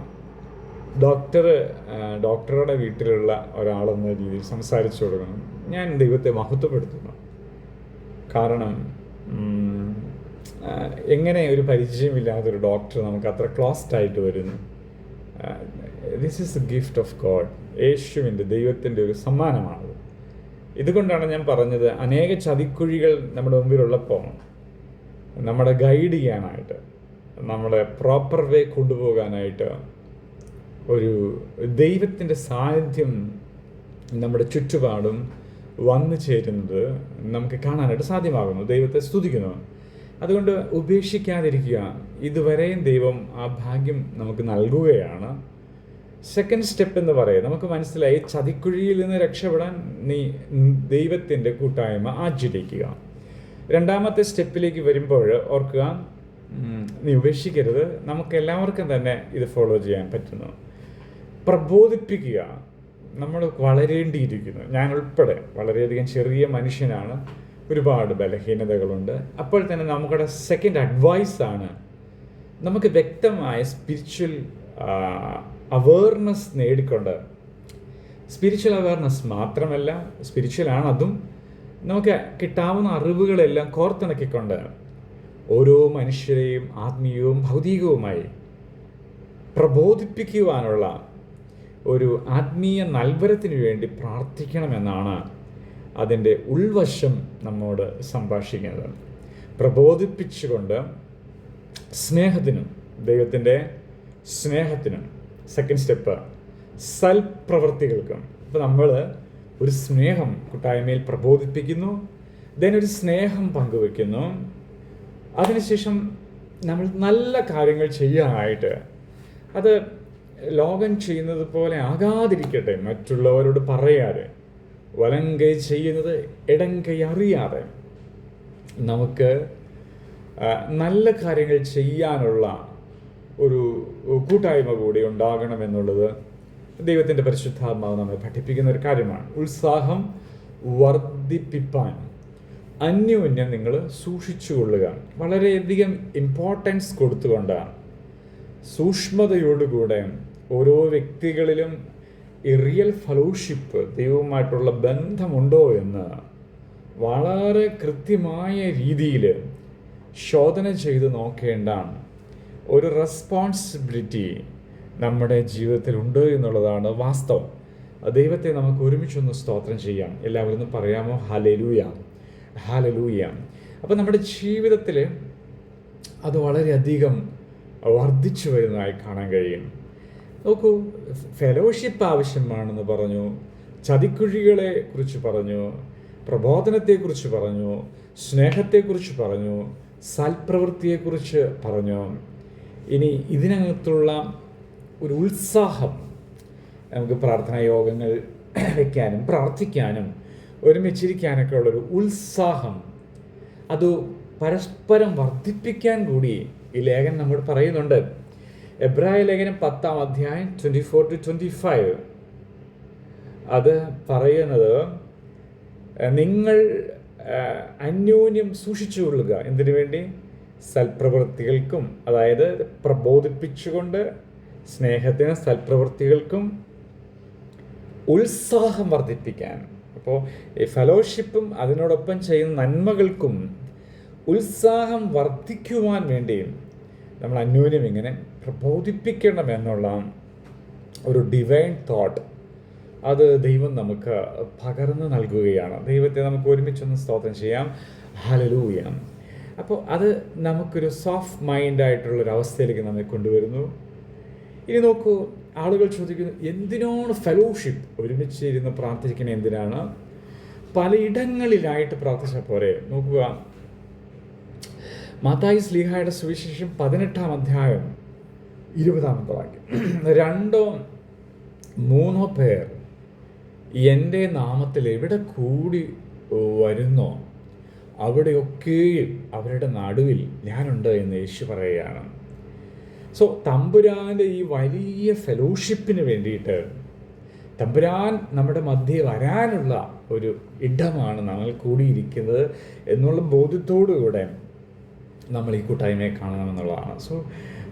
ഡോക്ടറുടെ വീട്ടിലുള്ള ഒരാളെന്ന രീതിയിൽ സംസാരിച്ചു കൊടുക്കണം. ഞാൻ ദൈവത്തെ മഹത്വപ്പെടുത്തുന്നു. കാരണം എങ്ങനെ ഒരു പരിചയമില്ലാത്തൊരു ഡോക്ടർ നമുക്ക് അത്ര ക്ലോസ്ഡ് ആയിട്ട് വരുന്നു this is A gift of God. യേശുവിൻ്റെ ദൈവത്തിൻ്റെ ഒരു സമ്മാനമാണത്. ഇതുകൊണ്ടാണ് ഞാൻ പറഞ്ഞത്, അനേക ചതിക്കുഴികൾ നമ്മുടെ മുമ്പിലുള്ളപ്പോൾ നമ്മളെ ഗൈഡ് ചെയ്യാനായിട്ട്, നമ്മളെ പ്രോപ്പർ വേ കൊണ്ടുപോകാനായിട്ട് ഒരു ദൈവത്തിൻ്റെ സാന്നിധ്യം നമ്മുടെ ചുറ്റുപാടും വന്നു ചേരുന്നത് നമുക്ക് കാണാനായിട്ട് സാധ്യമാകുന്നു. ദൈവത്തെ സ്തുതിക്കുന്നു. അതുകൊണ്ട് ഉപേക്ഷിക്കാതിരിക്കുക. ഇതുവരെയും ദൈവം ആ ഭാഗ്യം നമുക്ക് നൽകുകയാണ്. സെക്കൻഡ് സ്റ്റെപ്പ് എന്ന് പറയുക, നമുക്ക് മനസ്സിലായി ചതിക്കുഴിയിൽ നിന്ന് രക്ഷപ്പെടാൻ നീ ദൈവത്തിൻ്റെ കൂട്ടായ്മ ആചരിക്കുക. രണ്ടാമത്തെ സ്റ്റെപ്പിലേക്ക് വരുമ്പോൾ ഓർക്കുക, നീ ഉപേക്ഷിക്കരുത്. നമുക്ക് എല്ലാവർക്കും തന്നെ ഇത് ഫോളോ ചെയ്യാൻ പറ്റുന്നു. പ്രബോധിപ്പിക്കുക. നമ്മൾ വളരേണ്ടിയിരിക്കുന്നു. ഞാൻ ഉൾപ്പെടെ വളരെയധികം ചെറിയ മനുഷ്യനാണ്, ഒരുപാട് ബലഹീനതകളുണ്ട്. അപ്പോൾ തന്നെ നമുക്കുടെ സെക്കൻഡ് അഡ്വൈസാണ്, നമുക്ക് വ്യക്തമായ സ്പിരിച്വൽ അവെയർനെസ് നേടിക്കൊണ്ട്, സ്പിരിച്വൽ അവെയർനെസ് മാത്രമല്ല, സ്പിരിച്വലാണ് അതും, നമുക്ക് കിട്ടാവുന്ന അറിവുകളെല്ലാം കോർത്തിണക്കിക്കൊണ്ട് ഓരോ മനുഷ്യരെയും ആത്മീയവും ഭൗതികവുമായി പ്രബോധിപ്പിക്കുവാനുള്ള ഒരു ആത്മീയ നൽവരത്തിന് വേണ്ടി പ്രാർത്ഥിക്കണമെന്നാണ് അതിൻ്റെ ഉൾവശം നമ്മോട് സംഭാഷിക്കുന്നത്. പ്രബോധിപ്പിച്ചുകൊണ്ട് സ്നേഹത്തിനും, ദൈവത്തിൻ്റെ സ്നേഹത്തിനും. സെക്കൻഡ് സ്റ്റെപ്പ് സൽപ്രവൃത്തികൾക്കും. അപ്പോൾ നമ്മൾ ഒരു സ്നേഹം കൂട്ടായ്മയിൽ പ്രബോധിപ്പിക്കുന്നു, ഒരു സ്നേഹം പങ്കുവെക്കുന്നു. അതിനുശേഷം നമ്മൾ നല്ല കാര്യങ്ങൾ ചെയ്യാനായിട്ട്, അത് ലോകം ചെയ്യുന്നത് പോലെ ആകാതിരിക്കട്ടെ, മറ്റുള്ളവരോട് പറയാതെ, വലം കൈ ചെയ്യുന്നത് ഇടം കൈ അറിയാതെ നമുക്ക് നല്ല കാര്യങ്ങൾ ചെയ്യാനുള്ള ഒരു കൂട്ടായ്മ കൂടി ഉണ്ടാകണമെന്നുള്ളത് ദൈവത്തിൻ്റെ പരിശുദ്ധാത്മാവ് നമ്മെ പഠിപ്പിക്കുന്ന ഒരു കാര്യമാണ്. ഉത്സാഹം വർദ്ധിപ്പിപ്പാൻ അന്യോന്യം നിങ്ങൾ സൂക്ഷിച്ചുകൊള്ളുക. വളരെയധികം ഇമ്പോർട്ടൻസ് കൊടുത്തുകൊണ്ടാണ്, സൂക്ഷ്മതയോടുകൂടെ ഓരോ വ്യക്തികളിലും ഈ റിയൽ ഫെലോഷിപ്പ്, ദൈവവുമായിട്ടുള്ള ബന്ധമുണ്ടോ എന്ന് വളരെ കൃത്യമായ രീതിയിൽ ശോധന ചെയ്ത് നോക്കേണ്ട ഒരു റെസ്പോൺസിബിലിറ്റി നമ്മുടെ ജീവിതത്തിൽ ഉണ്ട് എന്നുള്ളതാണ് വാസ്തവം. ദൈവത്തെ നമുക്ക് ഒരുമിച്ചൊന്ന് സ്തോത്രം ചെയ്യാം. എല്ലാവരും ഒന്ന് പറയാമോ? Hallelujah, hallelujah. അപ്പോൾ നമ്മുടെ ജീവിതത്തിൽ അത് വളരെയധികം വർദ്ധിച്ചു വരുന്നതായി കാണാൻ കഴിയും. നോക്കൂ, ഫെലോഷിപ്പ് ആവശ്യമാണെന്ന് പറഞ്ഞു, ചതിക്കുഴികളെ കുറിച്ച് പറഞ്ഞു, പ്രബോധനത്തെക്കുറിച്ച് പറഞ്ഞു, സ്നേഹത്തെക്കുറിച്ച് പറഞ്ഞു, സൽപ്രവൃത്തിയെക്കുറിച്ച് പറഞ്ഞു. ഇനി ഇതിനകത്തുള്ള ഒരു ഉത്സാഹം, നമുക്ക് പ്രാർത്ഥനാ യോഗങ്ങൾ വയ്ക്കാനും പ്രാർത്ഥിക്കാനും ഒരുമിച്ചിരിക്കാനൊക്കെ ഉള്ളൊരു ഉത്സാഹം, അത് പരസ്പരം വർദ്ധിപ്പിക്കാൻ കൂടി ഈ ലേഖനം നമ്മൾ പറയുന്നുണ്ട്. എബ്രായ ലേഖനം 10-ാം അധ്യായം 24-25 അത് പറയുന്നത്, നിങ്ങൾ അന്യോന്യം സൂക്ഷിച്ചുകൊള്ളുക. എന്തിനു വേണ്ടി? സൽപ്രവൃത്തികൾക്കും, അതായത് പ്രബോധിപ്പിച്ചുകൊണ്ട് സ്നേഹത്തിനും സൽപ്രവൃത്തികൾക്കും ഉത്സാഹം വർദ്ധിപ്പിക്കാൻ. അപ്പോൾ ഈ ഫെലോഷിപ്പും അതിനോടൊപ്പം ചെയ്യുന്ന നന്മകൾക്കും ഉത്സാഹം വർദ്ധിക്കുവാൻ വേണ്ടിയും നമ്മൾ അന്യോന്യം ഇങ്ങനെ പ്രബോധിപ്പിക്കണം എന്നുള്ള ഒരു ഡിവൈൻ തോട്ട് അത് ദൈവം നമുക്ക് പകർന്നു നൽകുകയാണ്. ദൈവത്തെ നമുക്ക് ഒരുമിച്ചൊന്ന് സ്തോത്രം ചെയ്യാം. ഹല്ലേലൂയ. അപ്പോൾ അത് നമുക്കൊരു സോഫ്റ്റ് മൈൻഡായിട്ടുള്ളൊരു അവസ്ഥയിലേക്ക് നമ്മെ കൊണ്ടുവരുന്നു. ഇനി നോക്കൂ, ആളുകൾ ചോദിക്കുന്നു, എന്തിനാണ് ഫെലോഷിപ്പ്? ഒരുമിച്ച് ഇരുന്ന് പ്രാർത്ഥിക്കുന്നത് എന്തിനാണ്? പലയിടങ്ങളിലായിട്ട് പ്രാർത്ഥിച്ച പോരെ? നോക്കുക, മത്തായി ശ്ലീഹായുടെ സുവിശേഷം 18-ാം അധ്യായം 20-ാമത്തെ വാക്യം, 2-3 പേർ എൻ്റെ നാമത്തിൽ എവിടെ കൂടി വരുന്നോ അവിടെയൊക്കെയും അവരുടെ നടുവിൽ ഞാനുണ്ട് എന്ന് യേശു പറയുകയാണ്. സോ തമ്പുരാൻ്റെ ഈ വലിയ ഫെലോഷിപ്പിന് വേണ്ടിയിട്ട് തമ്പുരാൻ നമ്മുടെ മധ്യേ വരാനുള്ള ഒരു ഇടമാണ് നമ്മൾ കൂടിയിരിക്കുന്നത് എന്നുള്ള ബോധ്യത്തോടുകൂടെ നമ്മൾ ഈ കൂട്ടായ്മയെ കാണണമെന്നുള്ളതാണ്. സോ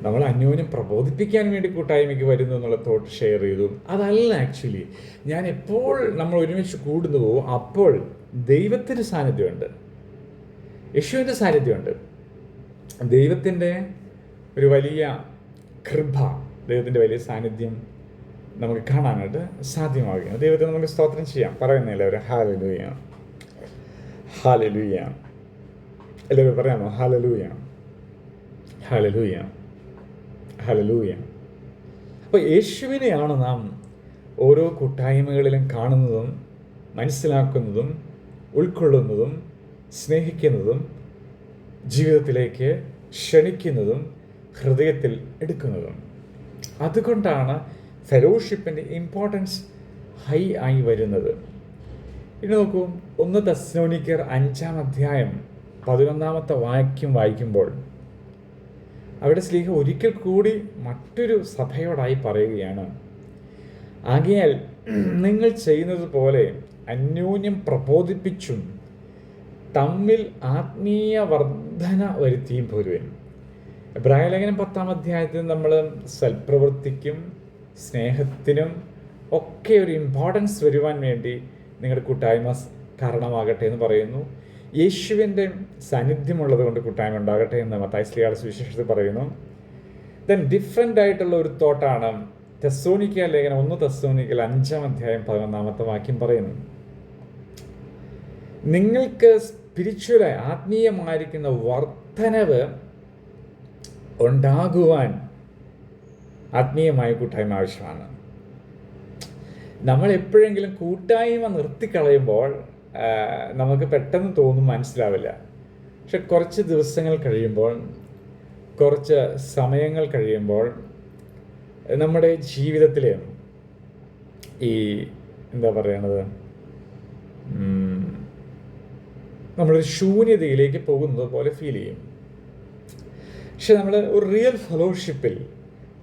നമ്മൾ അന്യോന്യം പ്രബോധിപ്പിക്കാൻ വേണ്ടി കൂട്ടായ്മയ്ക്ക് വരുന്നു എന്നുള്ള തോട്ട് ഷെയർ ചെയ്തു. അതല്ല, ആക്ച്വലി ഞാൻ എപ്പോൾ നമ്മൾ ഒരുമിച്ച് കൂടുന്നുവോ അപ്പോൾ ദൈവത്തിൻ്റെ സാന്നിധ്യമുണ്ട്, യേശുവിൻ്റെ സാന്നിധ്യമുണ്ട്, ദൈവത്തിൻ്റെ ഒരു വലിയ കൃപ ദൈവത്തിൻ്റെ വലിയ സാന്നിധ്യം നമുക്ക് കാണാനായിട്ട് സാധ്യമാവുകയാണ്. ദൈവത്തെ നമുക്ക് സ്തോത്രം ചെയ്യാം. പറയുന്നില്ല ഒരു ഹല്ലേലൂയ, ഹല്ലേലൂയ. എല്ലാവരും പറയാമോ? Hallelujah, hallelujah, hallelujah. അപ്പോൾ യേശുവിനെയാണ് നാം ഓരോ കൂട്ടായ്മകളിലും കാണുന്നതും മനസ്സിലാക്കുന്നതും ഉൾക്കൊള്ളുന്നതും സ്നേഹിക്കുന്നതും ജീവിതത്തിലേക്ക് ക്ഷണിക്കുന്നതും ഹൃദയത്തിൽ എടുക്കുന്നതും. അതുകൊണ്ടാണ് ഫെലോഷിപ്പിൻ്റെ ഇമ്പോർട്ടൻസ് ഹൈ ആയി വരുന്നത്. ഇനി നോക്കൂ, 1 തെസ്സലോനിക്കർ 5-ാം അധ്യായം 11-ാമത്തെ വാക്യം വായിക്കുമ്പോൾ അവിടെ ശ്ലീഹ ഒരിക്കൽ കൂടി മറ്റൊരു സഭയോടായി പറയുകയാണ്, ആകയാൽ നിങ്ങൾ ചെയ്യുന്നത് പോലെ അന്യോന്യം പ്രബോധിപ്പിച്ചും തമ്മിൽ ആത്മീയ വർധന വരുത്തിയും പോരുവൻ. എബ്രായ ലേഖനം 10-ാം അധ്യായത്തിൽ നമ്മൾ സൽപ്രവൃത്തിക്കും സ്നേഹത്തിനും ഒക്കെ ഒരു ഇമ്പോർട്ടൻസ് വരുവാൻ വേണ്ടി നിങ്ങളുടെ കൂട്ടായ്മ കാരണമാകട്ടെ എന്ന് പറയുന്നു. യേശുവിൻ്റെ സാന്നിധ്യമുള്ളത് കൊണ്ട് കൂട്ടായ്മ ഉണ്ടാകട്ടെ എന്ന് മത്തായി ശ്ലീഹയുടെ സുവിശേഷത്തിൽ പറയുന്നു. ദെൻ ഡിഫറെൻ്റ് ആയിട്ടുള്ള ഒരു തോട്ടാണ് തെസ്സലോനിക്ക ലേഖനം 1 തെസ്സലോനിക്കയിൽ 5-ാം അധ്യായം 11-ാമത്തെ വാക്യം പറയുന്നു. നിങ്ങൾക്ക് സ്പിരിച്വലായി ആത്മീയമായിരിക്കുന്ന വർധനവ് ഉണ്ടാകുവാൻ ആത്മീയമായ കൂട്ടായ്മ ആവശ്യമാണ്. നമ്മൾ എപ്പോഴെങ്കിലും കൂട്ടായ്മ നിർത്തിക്കളയുമ്പോൾ നമുക്ക് പെട്ടെന്ന് തോന്നും മനസ്സിലാവില്ല. പക്ഷെ കുറച്ച് ദിവസങ്ങൾ കഴിയുമ്പോൾ, കുറച്ച് സമയങ്ങൾ കഴിയുമ്പോൾ നമ്മുടെ ജീവിതത്തിൽ ഈ എന്താ പറയണത്, നമ്മളൊരു ശൂന്യതയിലേക്ക് പോകുന്നത് പോലെ ഫീൽ ചെയ്യും. പക്ഷെ നമ്മൾ ഒരു റിയൽ ഫെലോഷിപ്പിൽ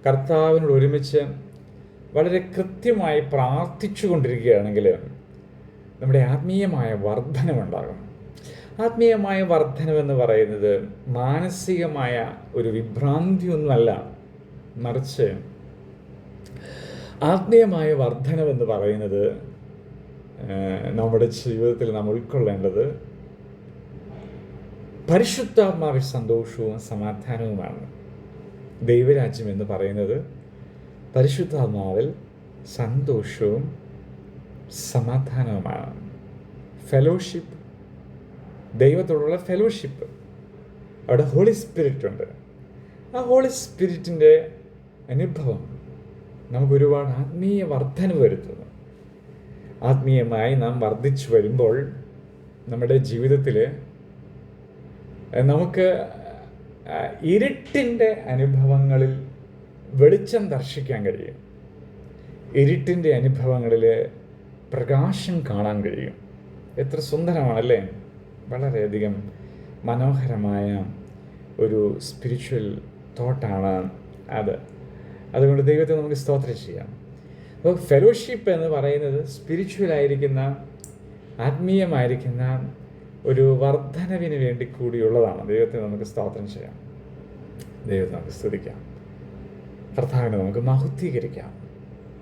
കർത്താവിനോട് ഒരുമിച്ച് വളരെ കൃത്യമായി പ്രാർത്ഥിച്ചു കൊണ്ടിരിക്കുകയാണെങ്കിൽ നമ്മുടെ ആത്മീയമായ വർധനവുണ്ടാകും. ആത്മീയമായ വർധനവെന്ന് പറയുന്നത് മാനസികമായ ഒരു വിഭ്രാന്തിയൊന്നുമല്ല, മറിച്ച് ആത്മീയമായ വർധനവെന്ന് പറയുന്നത് നമ്മുടെ ജീവിതത്തിൽ നാം ഉൾക്കൊള്ളേണ്ടത് പരിശുദ്ധാത്മാവിൽ സന്തോഷവും സമാധാനവുമാണ്. ദൈവരാജ്യം എന്ന് പറയുന്നത് പരിശുദ്ധാത്മാവിൽ സന്തോഷവും സമാധാനവുമാണ്. ഫെലോഷിപ്പ്, ദൈവത്തോടുള്ള ഫെലോഷിപ്പ്, അവിടെ ഹോളി സ്പിരിറ്റ് ഉണ്ട്. ആ ഹോളി സ്പിരിറ്റിൻ്റെ അനുഭവം നമുക്ക് ഒരുപാട് ആത്മീയ വർധന വരുത്തുന്നു. ആത്മീയമായി നാം വർദ്ധിച്ചു വരുമ്പോൾ നമ്മുടെ ജീവിതത്തിൽ നമുക്ക് ഇരുട്ടിൻ്റെ അനുഭവങ്ങളിൽ വെളിച്ചം ദർശിക്കാൻ കഴിയും. ഇരുട്ടിൻ്റെ അനുഭവങ്ങളിൽ പ്രകാശം കാണാൻ കഴിയും. എത്ര സുന്ദരമാണല്ലേ! വളരെയധികം മനോഹരമായ ഒരു സ്പിരിച്വൽ തോട്ടാണ് അത്. അതുകൊണ്ട് ദൈവത്തെ നമുക്ക് സ്തോത്രം ചെയ്യാം. അപ്പോൾ ഫെലോഷിപ്പ് എന്ന് പറയുന്നത് സ്പിരിച്വലായിരിക്കുന്ന, ആത്മീയമായിരിക്കുന്ന ഒരു വർധനവിന് വേണ്ടി കൂടിയുള്ളതാണ്. ദൈവത്തെ നമുക്ക് സ്തോത്രം ചെയ്യാം, ദൈവത്തെ നമുക്ക് സ്തുതിക്കാം, കർത്താവിനെ നമുക്ക് മഹത്വീകരിക്കാം,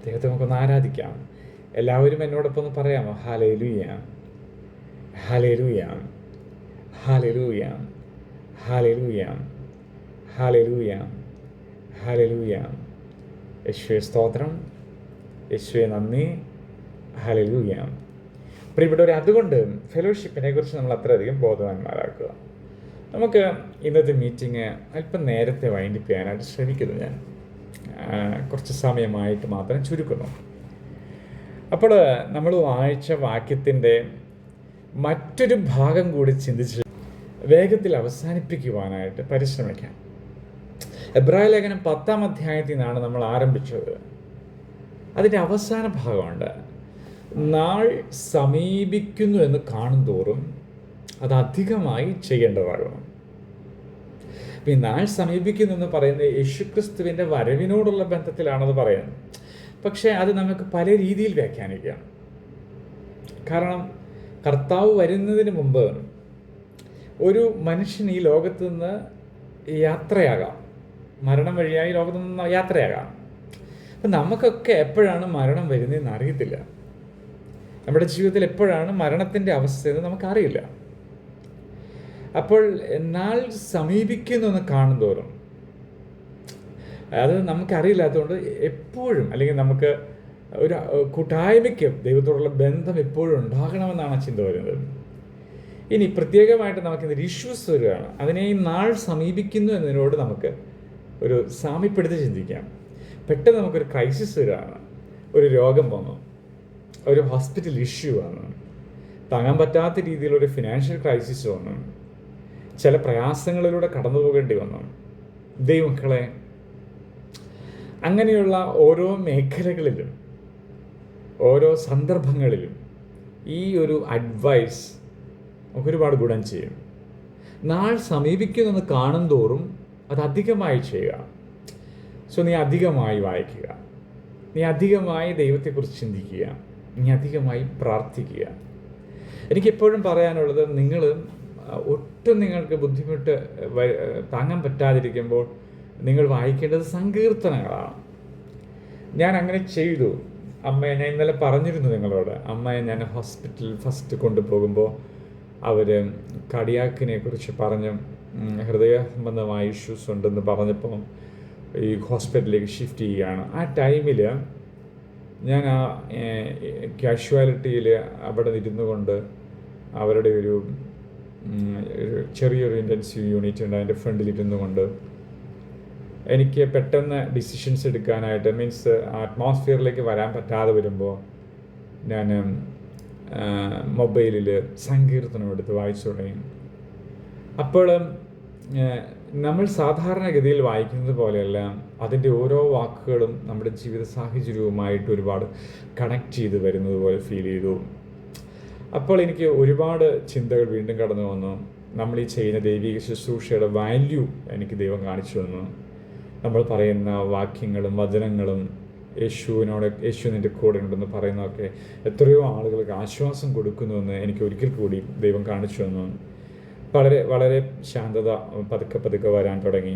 ദൈവത്തെ നമുക്കൊന്ന് ആരാധിക്കാം. എല്ലാവരും എന്നോടൊപ്പം ഒന്ന് പറയാമോ? Hallelujah, hallelujah, hallelujah, hallelujah, hallelujah, hallelujah. യേശുവേ സ്തോത്രം, യേശുവേ നന്ദി, ഹല്ലേലൂയ. പ്രിയപ്പെട്ടവരെ, അതുകൊണ്ട് ഫെലോഷിപ്പിനെ കുറിച്ച് നമ്മൾ അത്രയധികം ബോധവാന്മാരാക്കുക. നമുക്ക് ഇന്നത്തെ മീറ്റിംഗ് അല്പം നേരത്തെ വൈൻഡപ്പ് ചെയ്യാനായിട്ട് ശ്രമിക്കുന്നു. ഞാൻ കുറച്ച് സമയമായിട്ട് മാത്രം ചുരുക്കുന്നു. അപ്പോൾ നമ്മൾ വായിച്ച വാക്യത്തിൻ്റെ മറ്റൊരു ഭാഗം കൂടി ചിന്തിച്ച് വേഗത്തിൽ അവസാനിപ്പിക്കുവാനായിട്ട് പരിശ്രമിക്കാം. എബ്രായ ലേഖനം 10-ാം അധ്യായത്തിൽ നിന്നാണ് നമ്മൾ ആരംഭിച്ചത്. അതിൻ്റെ അവസാന ഭാഗമുണ്ട്. നാൾ സമീപിക്കുന്നു എന്ന് കാണും തോറും അത് അധികമായി ചെയ്യേണ്ടതാകണം. ഈ നാൾ സമീപിക്കുന്നു എന്ന് പറയുന്നത് യേശുക്രിസ്തുവിൻ്റെ വരവിനോടുള്ള ബന്ധത്തിലാണത് പറയുന്നത്. പക്ഷേ അത് നമുക്ക് പല രീതിയിൽ വ്യാഖ്യാനിക്കാം. കാരണം കർത്താവ് വരുന്നതിന് മുമ്പ് ഒരു മനുഷ്യൻ ഈ ലോകത്തു നിന്ന് യാത്രയാകാം, മരണം വഴിയായി ലോകത്തു നിന്ന് യാത്രയാകാം. അപ്പം നമുക്കൊക്കെ എപ്പോഴാണ് മരണം വരുന്നതെന്ന് അറിയത്തില്ല. നമ്മുടെ ജീവിതത്തിൽ എപ്പോഴാണ് മരണത്തിൻ്റെ അവസ്ഥയെന്ന് നമുക്കറിയില്ല. അപ്പോൾ നാൾ സമീപിക്കുന്നു എന്ന് കാണുന്തോറും അത് നമുക്കറിയില്ലാത്തതുകൊണ്ട് എപ്പോഴും, അല്ലെങ്കിൽ നമുക്ക് ഒരു കൂട്ടായ്മയ്ക്ക് ദൈവത്തോടുള്ള ബന്ധം എപ്പോഴും ഉണ്ടാകണമെന്നാണ് ആ ചിന്ത വരുന്നത്. ഇനി പ്രത്യേകമായിട്ട് നമുക്കിന്ന് ഇഷ്യൂസ് വരികയാണ്. അതിനെ ഈ നാൾ സമീപിക്കുന്നു എന്നതിനോട് നമുക്ക് ഒരു സാമ്യപ്പെടുത്തി ചിന്തിക്കാം. പെട്ടെന്ന് നമുക്കൊരു ക്രൈസിസ് വരികയാണ്. ഒരു രോഗം വന്നു, ഒരു ഹോസ്പിറ്റൽ ഇഷ്യൂ വന്നു, താങ്ങാൻ പറ്റാത്ത രീതിയിലൊരു ഫിനാൻഷ്യൽ ക്രൈസിസ് വന്നു, ചില പ്രയാസങ്ങളിലൂടെ കടന്നു പോകേണ്ടി വന്നു. ദൈവമക്കളെ, അങ്ങനെയുള്ള ഓരോ മേഖലകളിലും ഓരോ സന്ദർഭങ്ങളിലും ഈ ഒരു അഡ്വൈസ് ഒരുപാട് ഗുണം ചെയ്യും. നാൾ സമീപിക്കുന്നെന്ന് കാണും തോറും അത് അധികമായി ചെയ്യുക. സോ നീ അധികമായി വായിക്കുക, നീ അധികമായി ദൈവത്തെക്കുറിച്ച് ചിന്തിക്കുക, നീ അധികമായി പ്രാർത്ഥിക്കുക. എനിക്കെപ്പോഴും പറയാനുള്ളത്, നിങ്ങൾ ഒട്ടും നിങ്ങൾക്ക് ബുദ്ധിമുട്ട് താങ്ങാൻ പറ്റാതിരിക്കുമ്പോൾ നിങ്ങൾ വായിക്കേണ്ടത് സങ്കീർത്തനങ്ങളാണ്. ഞാൻ അങ്ങനെ ചെയ്തു. അമ്മയെ ഞാൻ ഇന്നലെ പറഞ്ഞിരുന്നു നിങ്ങളോട്. അമ്മയെ ഞാൻ ഹോസ്പിറ്റലിൽ ഫസ്റ്റ് കൊണ്ടുപോകുമ്പോൾ അവർ കടിയാക്കിനെ കുറിച്ച് പറഞ്ഞു, ഹൃദയ സംബന്ധമായ ഇഷ്യൂസ് ഉണ്ടെന്ന് പറഞ്ഞപ്പോൾ ഈ ഹോസ്പിറ്റലിലേക്ക് ഷിഫ്റ്റ് ചെയ്യുകയാണ്. ആ ടൈമിൽ ഞാൻ ആ കാഷ്വാലിറ്റിയിൽ അവിടെ ഇരുന്നു കൊണ്ട് അവരുടെ ഒരു ചെറിയൊരു ഇൻറ്റൻസീവ് യൂണിറ്റ് ഉണ്ട്, അതിൻ്റെ ഫ്രണ്ടിലിരുന്നു കൊണ്ട് എനിക്ക് പെട്ടെന്ന് ഡിസിഷൻസ് എടുക്കാനായിട്ട്, മീൻസ് അറ്റ്മോസ്ഫിയറിലേക്ക് വരാൻ പറ്റാതെ വരുമ്പോൾ ഞാൻ മൊബൈലിൽ സങ്കീർത്തനം എടുത്ത് വായിച്ചു തുടങ്ങി. അപ്പോൾ നമ്മൾ സാധാരണഗതിയിൽ വായിക്കുന്നത് പോലെയല്ല, അതിൻ്റെ ഓരോ വാക്കുകളും നമ്മുടെ ജീവിത സാഹചര്യവുമായിട്ട് ഒരുപാട് കണക്ട് ചെയ്ത് വരുന്നത് പോലെ ഫീൽ ചെയ്തു. അപ്പോൾ എനിക്ക് ഒരുപാട് ചിന്തകൾ വീണ്ടും കടന്നു വന്നു. നമ്മൾ ഈ ചെയ്യുന്ന ദൈവിക ശുശ്രൂഷയുടെ വാല്യൂ എനിക്ക് ദൈവം കാണിച്ചു തന്നു. നമ്മൾ പറയുന്ന വാക്യങ്ങളും വചനങ്ങളും യേശു നിൻ്റെ കൂടെ ഉണ്ടെന്ന് പറയുന്നതൊക്കെ എത്രയോ ആളുകൾക്ക് ആശ്വാസം കൊടുക്കുന്നുവെന്ന് എനിക്ക് ഒരിക്കൽ കൂടി ദൈവം കാണിച്ചു തന്നു. വളരെ വളരെ ശാന്തത പതുക്കെ വരാൻ തുടങ്ങി,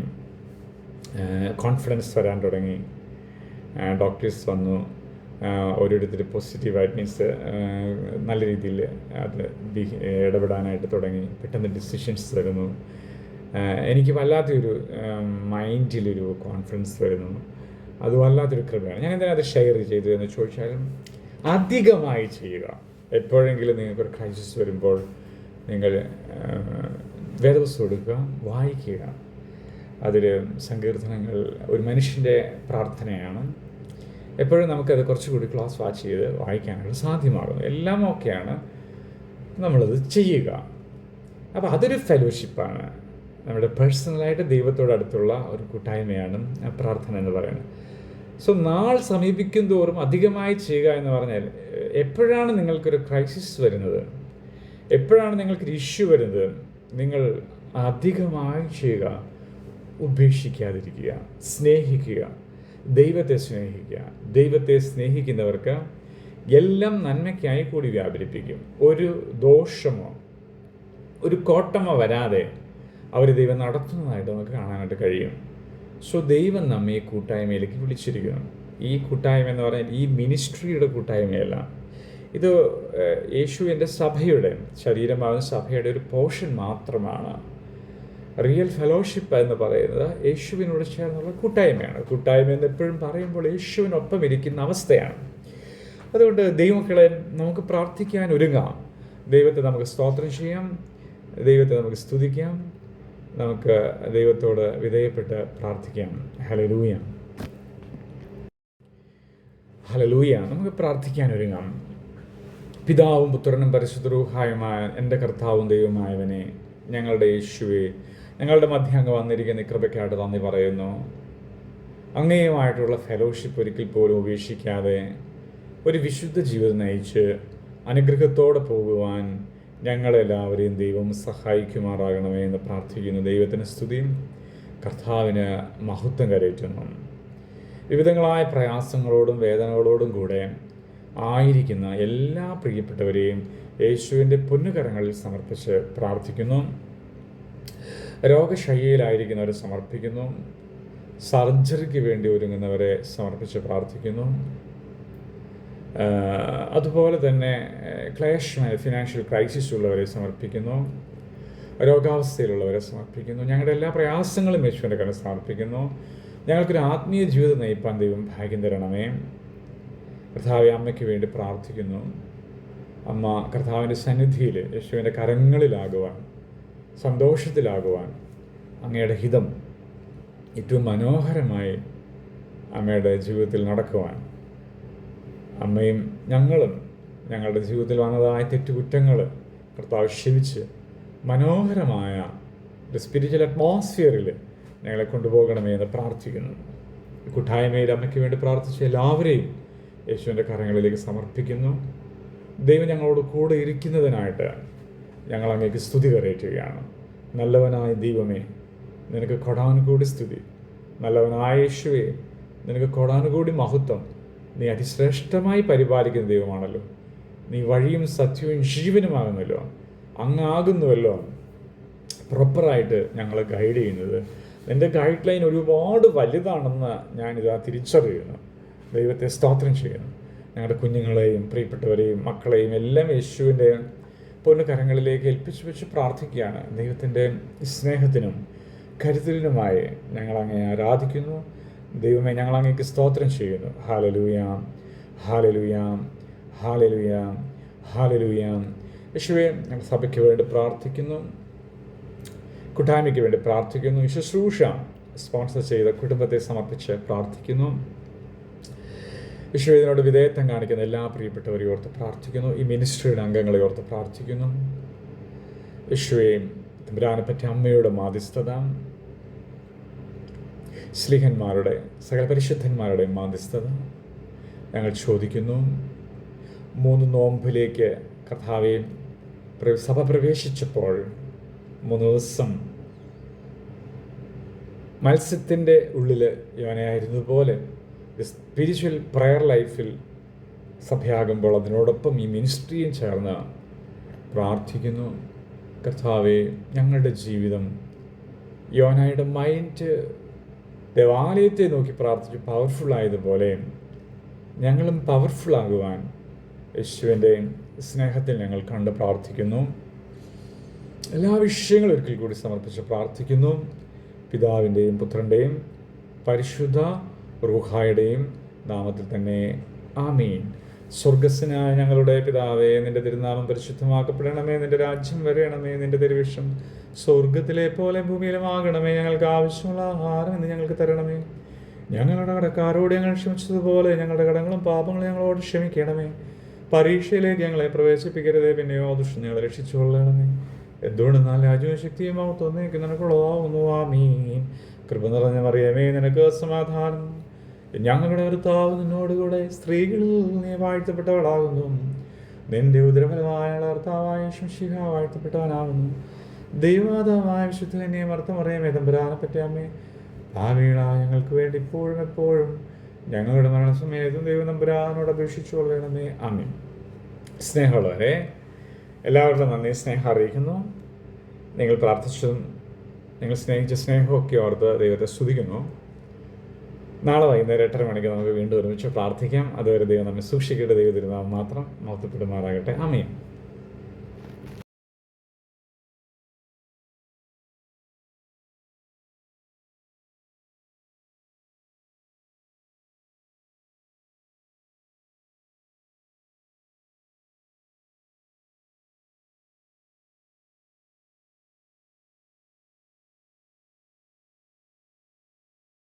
കോൺഫിഡൻസ് വരാൻ തുടങ്ങി. ഡോക്ടേഴ്സ് വന്നു, ഓരോരുത്തർ പോസിറ്റീവായിട്ട്, മീൻസ് നല്ല രീതിയിൽ അത് ഇടപെടാനായിട്ട് തുടങ്ങി. പെട്ടെന്ന് ഡിസിഷൻസ് വരുന്നു. എനിക്ക് വല്ലാത്തൊരു മൈൻഡിലൊരു കോൺഫിഡൻസ് വരുന്നു. അത് വല്ലാത്തൊരു കൃപയാണ്. ഞാൻ എന്തിനാ അത് ഷെയർ ചെയ്തു എന്ന് ചോദിച്ചാലും, അധികമായി ചെയ്യുക. എപ്പോഴെങ്കിലും നിങ്ങൾക്കൊരു ക്രൈസിസ് വരുമ്പോൾ നിങ്ങൾ വേദപുസ്തകം എടുക്കുക, വായിക്കുക. അതിൽ സങ്കീർത്തനങ്ങൾ ഒരു മനുഷ്യൻ്റെ പ്രാർത്ഥനയാണ്. എപ്പോഴും നമുക്കത് കുറച്ചുകൂടി ക്ലാസ് വാച്ച് ചെയ്ത് വായിക്കാനായിട്ട് സാധ്യമാകും. എല്ലാം ഓക്കെയാണ്, നമ്മളത് ചെയ്യുക. അപ്പോൾ അതൊരു ഫെലോഷിപ്പാണ്. നമ്മുടെ പേഴ്സണലായിട്ട് ദൈവത്തോടടുത്തുള്ള ഒരു കൂട്ടായ്മയാണ് പ്രാർത്ഥന എന്ന് പറയുന്നത്. സോ നാൾ സമീപിക്കും തോറും അധികമായി ചെയ്യുക എന്ന് പറഞ്ഞാൽ, എപ്പോഴാണ് നിങ്ങൾക്കൊരു ക്രൈസിസ് വരുന്നത്, എപ്പോഴാണ് നിങ്ങൾക്കൊരു ഇഷ്യൂ വരുന്നത്, നിങ്ങൾ അധികമായി ചെയ്യുക. ഉപേക്ഷിക്കാതിരിക്കുക, സ്നേഹിക്കുക, ദൈവത്തെ സ്നേഹിക്കുക. ദൈവത്തെ സ്നേഹിക്കുന്നവർക്ക് എല്ലാം നന്മയ്ക്കായി കൂടി വ്യാപരിപ്പിക്കും. ഒരു ദോഷമോ ഒരു കോട്ടമോ വരാതെ അവർ ദൈവം നടത്തുന്നതായിട്ട് നമുക്ക് കാണാനായിട്ട് കഴിയും. സോ ദൈവം നമ്മെ ഈ കൂട്ടായ്മയിലേക്ക് വിളിച്ചിരിക്കുന്നു. ഈ കൂട്ടായ്മ എന്ന് പറഞ്ഞാൽ ഈ മിനിസ്ട്രിയുടെ കൂട്ടായ്മയല്ല. ഇത് യേശുവിൻ്റെ സഭയുടെ, ശരീരമാകുന്ന സഭയുടെ ഒരു പോർഷൻ മാത്രമാണ്. റിയൽ ഫെലോഷിപ്പ് എന്ന് പറയുന്നത് യേശുവിനോട് ചേർന്നുള്ള കൂട്ടായ്മയാണ്. കൂട്ടായ്മ എന്ന് എപ്പോഴും പറയുമ്പോൾ യേശുവിനൊപ്പം ഇരിക്കുന്ന അവസ്ഥയാണ്. അതുകൊണ്ട് ദൈവമക്കളെ, നമുക്ക് പ്രാർത്ഥിക്കാൻ ഒരുങ്ങാം. ദൈവത്തെ നമുക്ക് സ്തോത്രം ചെയ്യാം, ദൈവത്തെ നമുക്ക് സ്തുതിക്കാം, നമുക്ക് ദൈവത്തോട് വിധേയപ്പെട്ട് പ്രാർത്ഥിക്കാം. Hallelujah, hallelujah. നമുക്ക് പ്രാർത്ഥിക്കാൻ ഒരുങ്ങാം. പിതാവും പുത്രനും പരിശുദ്ധ റൂഹായുമായ എൻ്റെ കർത്താവും ദൈവമായവനെ, ഞങ്ങളുടെ യേശുവേ, ഞങ്ങളുടെ മധ്യ അങ്ങ് വന്നിരിക്കുന്ന കൃപയ്ക്കായിട്ട് നന്ദി പറയുന്നു. അങ്ങേയുമായിട്ടുള്ള ഫെലോഷിപ്പ് ഒരിക്കൽ പോലും ഉപേക്ഷിക്കാതെ ഒരു വിശുദ്ധ ജീവിതം നയിച്ച് അനുഗ്രഹത്തോടെ പോകുവാൻ ഞങ്ങളെല്ലാവരെയും ദൈവം സഹായിക്കുമാറാകണമേ എന്ന് പ്രാർത്ഥിക്കുന്നു. ദൈവത്തിന് സ്തുതിയും കർത്താവിന് മഹത്വം കരയറ്റുന്നു. വിവിധങ്ങളായ പ്രയാസങ്ങളോടും വേദനകളോടും കൂടെ ആയിരിക്കുന്ന എല്ലാ പ്രിയപ്പെട്ടവരെയും യേശുവിൻ്റെ പൊന്നുകരങ്ങളിൽ സമർപ്പിച്ച് പ്രാർത്ഥിക്കുന്നു. രോഗശയ്യയിലായിരിക്കുന്നവരെ സമർപ്പിക്കുന്നു. സർജറിക്ക് വേണ്ടി ഒരുങ്ങുന്നവരെ സമർപ്പിച്ച് പ്രാർത്ഥിക്കുന്നു. അതുപോലെ തന്നെ ക്ലേശമായ ഫിനാൻഷ്യൽ ക്രൈസിസ് ഉള്ളവരെ സമർപ്പിക്കുന്നു. രോഗാവസ്ഥയിലുള്ളവരെ സമർപ്പിക്കുന്നു. ഞങ്ങളുടെ എല്ലാ പ്രയാസങ്ങളും യേശുവിൻ്റെ കണ്ണിൽ സമർപ്പിക്കുന്നു. ഞങ്ങൾക്കൊരു ആത്മീയ ജീവിതം നയിപ്പാൻ ദൈവം ഭാഗ്യം തരണമേ. കർത്താവെ, അമ്മയ്ക്ക് വേണ്ടി പ്രാർത്ഥിക്കുന്നു. അമ്മ കർത്താവിൻ്റെ സന്നിധിയിൽ യേശുവിൻ്റെ കരങ്ങളിലാകുവാൻ, സന്തോഷത്തിലാകുവാൻ, അങ്ങയുടെ ഹിതം ഏറ്റവും മനോഹരമായി അമ്മയുടെ ജീവിതത്തിൽ നടക്കുവാൻ, അമ്മയും ഞങ്ങളും ഞങ്ങളുടെ ജീവിതത്തിൽ വന്നതായ തെറ്റുകുറ്റങ്ങൾ കർത്താവ് ക്ഷമിച്ച് മനോഹരമായ ഒരു സ്പിരിച്വൽ അറ്റ്മോസ്ഫിയറിൽ ഞങ്ങളെ കൊണ്ടുപോകണമേ എന്ന് പ്രാർത്ഥിക്കുന്നു. കൂട്ടായ്മയിൽ അമ്മയ്ക്ക് വേണ്ടി പ്രാർത്ഥിച്ച എല്ലാവരെയും യേശുവിൻ്റെ കരങ്ങളിലേക്ക് സമർപ്പിക്കുന്നു. ദൈവം ഞങ്ങളോട് കൂടെ ഇരിക്കുന്നതിനായിട്ട് ഞങ്ങൾ അങ്ങേക്ക് സ്തുതി കരയറ്റുകയാണ്. നല്ലവനായ ദൈവമേ, നിനക്ക് കൊടാനുകൂടി സ്തുതി. നല്ലവനായ യേശുവേ, നിനക്ക് കൊടാനുകൂടി മഹത്വം. നീ അതിശ്രേഷ്ഠമായി പരിപാലിക്കുന്ന ദൈവമാണല്ലോ. നീ വഴിയും സത്യവും ജീവനുമാകുന്നല്ലോ. അങ്ങാകുന്നുവല്ലോ പ്രോപ്പറായിട്ട് ഞങ്ങളെ ഗൈഡ് ചെയ്യുന്നത്. നിൻ്റെ ഗൈഡ് ലൈൻ ഒരുപാട് വലുതാണെന്ന് ഞാനിതാ തിരിച്ചറിയുന്നു. ദൈവത്തെ സ്തോത്രം ചെയ്യുന്നു. ഞങ്ങളുടെ കുഞ്ഞുങ്ങളെയും പ്രിയപ്പെട്ടവരെയും മക്കളെയും എല്ലാം യേശുവിൻ്റെ പൊന്നുകരങ്ങളിലേക്ക് ഏൽപ്പിച്ചു വെച്ച് പ്രാർത്ഥിക്കുകയാണ്. ദൈവത്തിൻ്റെ സ്നേഹത്തിനും കരുതലിനുമായി ഞങ്ങളങ്ങേ ആരാധിക്കുന്നു. ദൈവമേ, ഞങ്ങളങ്ങേക്ക് സ്തോത്രം ചെയ്യുന്നു. Hallelujah, hallelujah, hallelujah, hallelujah. യേശുവേ, ഞങ്ങൾ സഭയ്ക്ക് വേണ്ടി പ്രാർത്ഥിക്കുന്നു, കൂട്ടായ്മയ്ക്ക് വേണ്ടി പ്രാർത്ഥിക്കുന്നു. ഈ ശുശ്രൂഷ സ്പോൺസർ ചെയ്ത കുടുംബത്തെ സമർപ്പിച്ച് പ്രാർത്ഥിക്കുന്നു. യേശുവേ, ഇതിനോട് വിധേയത്വം കാണിക്കുന്ന എല്ലാ പ്രിയപ്പെട്ടവരെയും ഓർത്ത് പ്രാർത്ഥിക്കുന്നു. ഈ മിനിസ്ട്രിയുടെ അംഗങ്ങളെ ഓർത്ത് പ്രാർത്ഥിക്കുന്നു. യേശുവേ, തമ്പുരാനെ പറ്റി അമ്മയുടെ മാധ്യസ്ഥത, ശ്ലീഹന്മാരുടെ സകല പരിശുദ്ധന്മാരുടെ മാധ്യസ്ഥത ഞങ്ങൾ ചോദിക്കുന്നു. 3 നോമ്പിലേക്ക് കർത്താവെ സഭ പ്രവേശിച്ചപ്പോൾ 3 ദിവസം മത്സ്യത്തിൻ്റെ ഉള്ളിൽ യോനയായിരുന്നതുപോലെ സ്പിരിച്വൽ പ്രയർ ലൈഫിൽ സഭയാകുമ്പോൾ അതിനോടൊപ്പം ഈ മിനിസ്ട്രിയും ചേർന്ന് പ്രാർത്ഥിക്കുന്നു. കർത്താവെ, ഞങ്ങളുടെ ജീവിതം യോനയുടെ മൈൻഡ് ദേവാലയത്തെ നോക്കി പ്രാർത്ഥിച്ച് പവർഫുള്ളായതുപോലെ ഞങ്ങളും പവർഫുള്ളാകുവാൻ യേശുവിൻ്റെ സ്നേഹത്തിൽ ഞങ്ങൾ കണ്ട് പ്രാർത്ഥിക്കുന്നു. എല്ലാ വിഷയങ്ങളും ഒരിക്കൽ കൂടി സമർപ്പിച്ച് പ്രാർത്ഥിക്കുന്നു. പിതാവിൻ്റെയും പുത്രൻ്റെയും പരിശുദ്ധ റൂഹായുടെയും നാമത്തിൽ തന്നെ ആമീൻ. സ്വർഗസ്സനായ ഞങ്ങളുടെ പിതാവേ, നിന്റെ തിരുനാമം പരിശുദ്ധമാക്കപ്പെടണമേ. നിന്റെ രാജ്യം വരണമേ. നിന്റെ തിരുവിഷ്ടം സ്വർഗത്തിലെ പോലെ ഭൂമിയിലുമാകണമേ. ഞങ്ങൾക്ക് ആവശ്യമുള്ള ആഹാരം ഇന്ന് ഞങ്ങൾക്ക് തരണമേ. ഞങ്ങളുടെ കടക്കാരോട് ഞങ്ങൾ ക്ഷമിച്ചതുപോലെ ഞങ്ങളുടെ കടങ്ങളും പാപങ്ങളും ഞങ്ങളോട് ക്ഷമിക്കണമേ. പരീക്ഷയിലേക്ക് ഞങ്ങളെ പ്രവേശിപ്പിക്കരുതേ, പിന്നെയോ ദുഷ്ടൻ ഞങ്ങളെ രക്ഷിച്ചുകൊള്ളണമേ. എന്തുകൊണ്ടെന്നാൽ രാജ്യവും ശക്തിയും തോന്നേക്ക് നിനക്കുള്ളതാവുന്നു. ആമീൻ. കൃപ നിറഞ്ഞ മറിയമേ, നിനക്ക് സമാധാനം. ഞങ്ങളുടെ ഭർത്താവ് നിന്നോടുകൂടെ സ്ത്രീകളിൽ നീ വാഴ്ത്തപ്പെട്ടവളാകുന്നു. നിന്റെ ഉദരഫലമായ ഭർത്താവായ ശംശിഹ വാഴ്ത്തപ്പെട്ടവനാകുന്നു. ദൈവമാതാവായ വിശുദ്ധനെ മർത്തമറിയമേ, തമ്പുരാനെ പറ്റി അമ്മേ, ഭാവികളായ ഞങ്ങൾക്ക് വേണ്ടി ഇപ്പോഴും എപ്പോഴും ഞങ്ങളുടെ മരണസമയത്തും ദൈവം തമ്പുരാനോട് അപേക്ഷിച്ചു കൊള്ളണമേ. ആമീൻ. സ്നേഹമുള്ളവരെ, എല്ലാവരുടെയും നന്ദി സ്നേഹം അറിയിക്കുന്നു. നിങ്ങൾ പ്രാർത്ഥിച്ചതും നിങ്ങൾ സ്നേഹിച്ച സ്നേഹമൊക്കെ ഓർത്ത് ദൈവത്തെ സ്തുതിക്കുന്നു. നാളെ വൈകുന്നേരം 8:30 മണിക്ക് നമുക്ക് വീണ്ടും ഒരുമിച്ച് പ്രാർത്ഥിക്കാം. അതുവരെ ദൈവം നമ്മെ സൂക്ഷിക്കേണ്ട ദൈവം തിരുനാമം മാത്രം മഹത്വപ്പെടുമാറാകട്ടെ. ആമീൻ.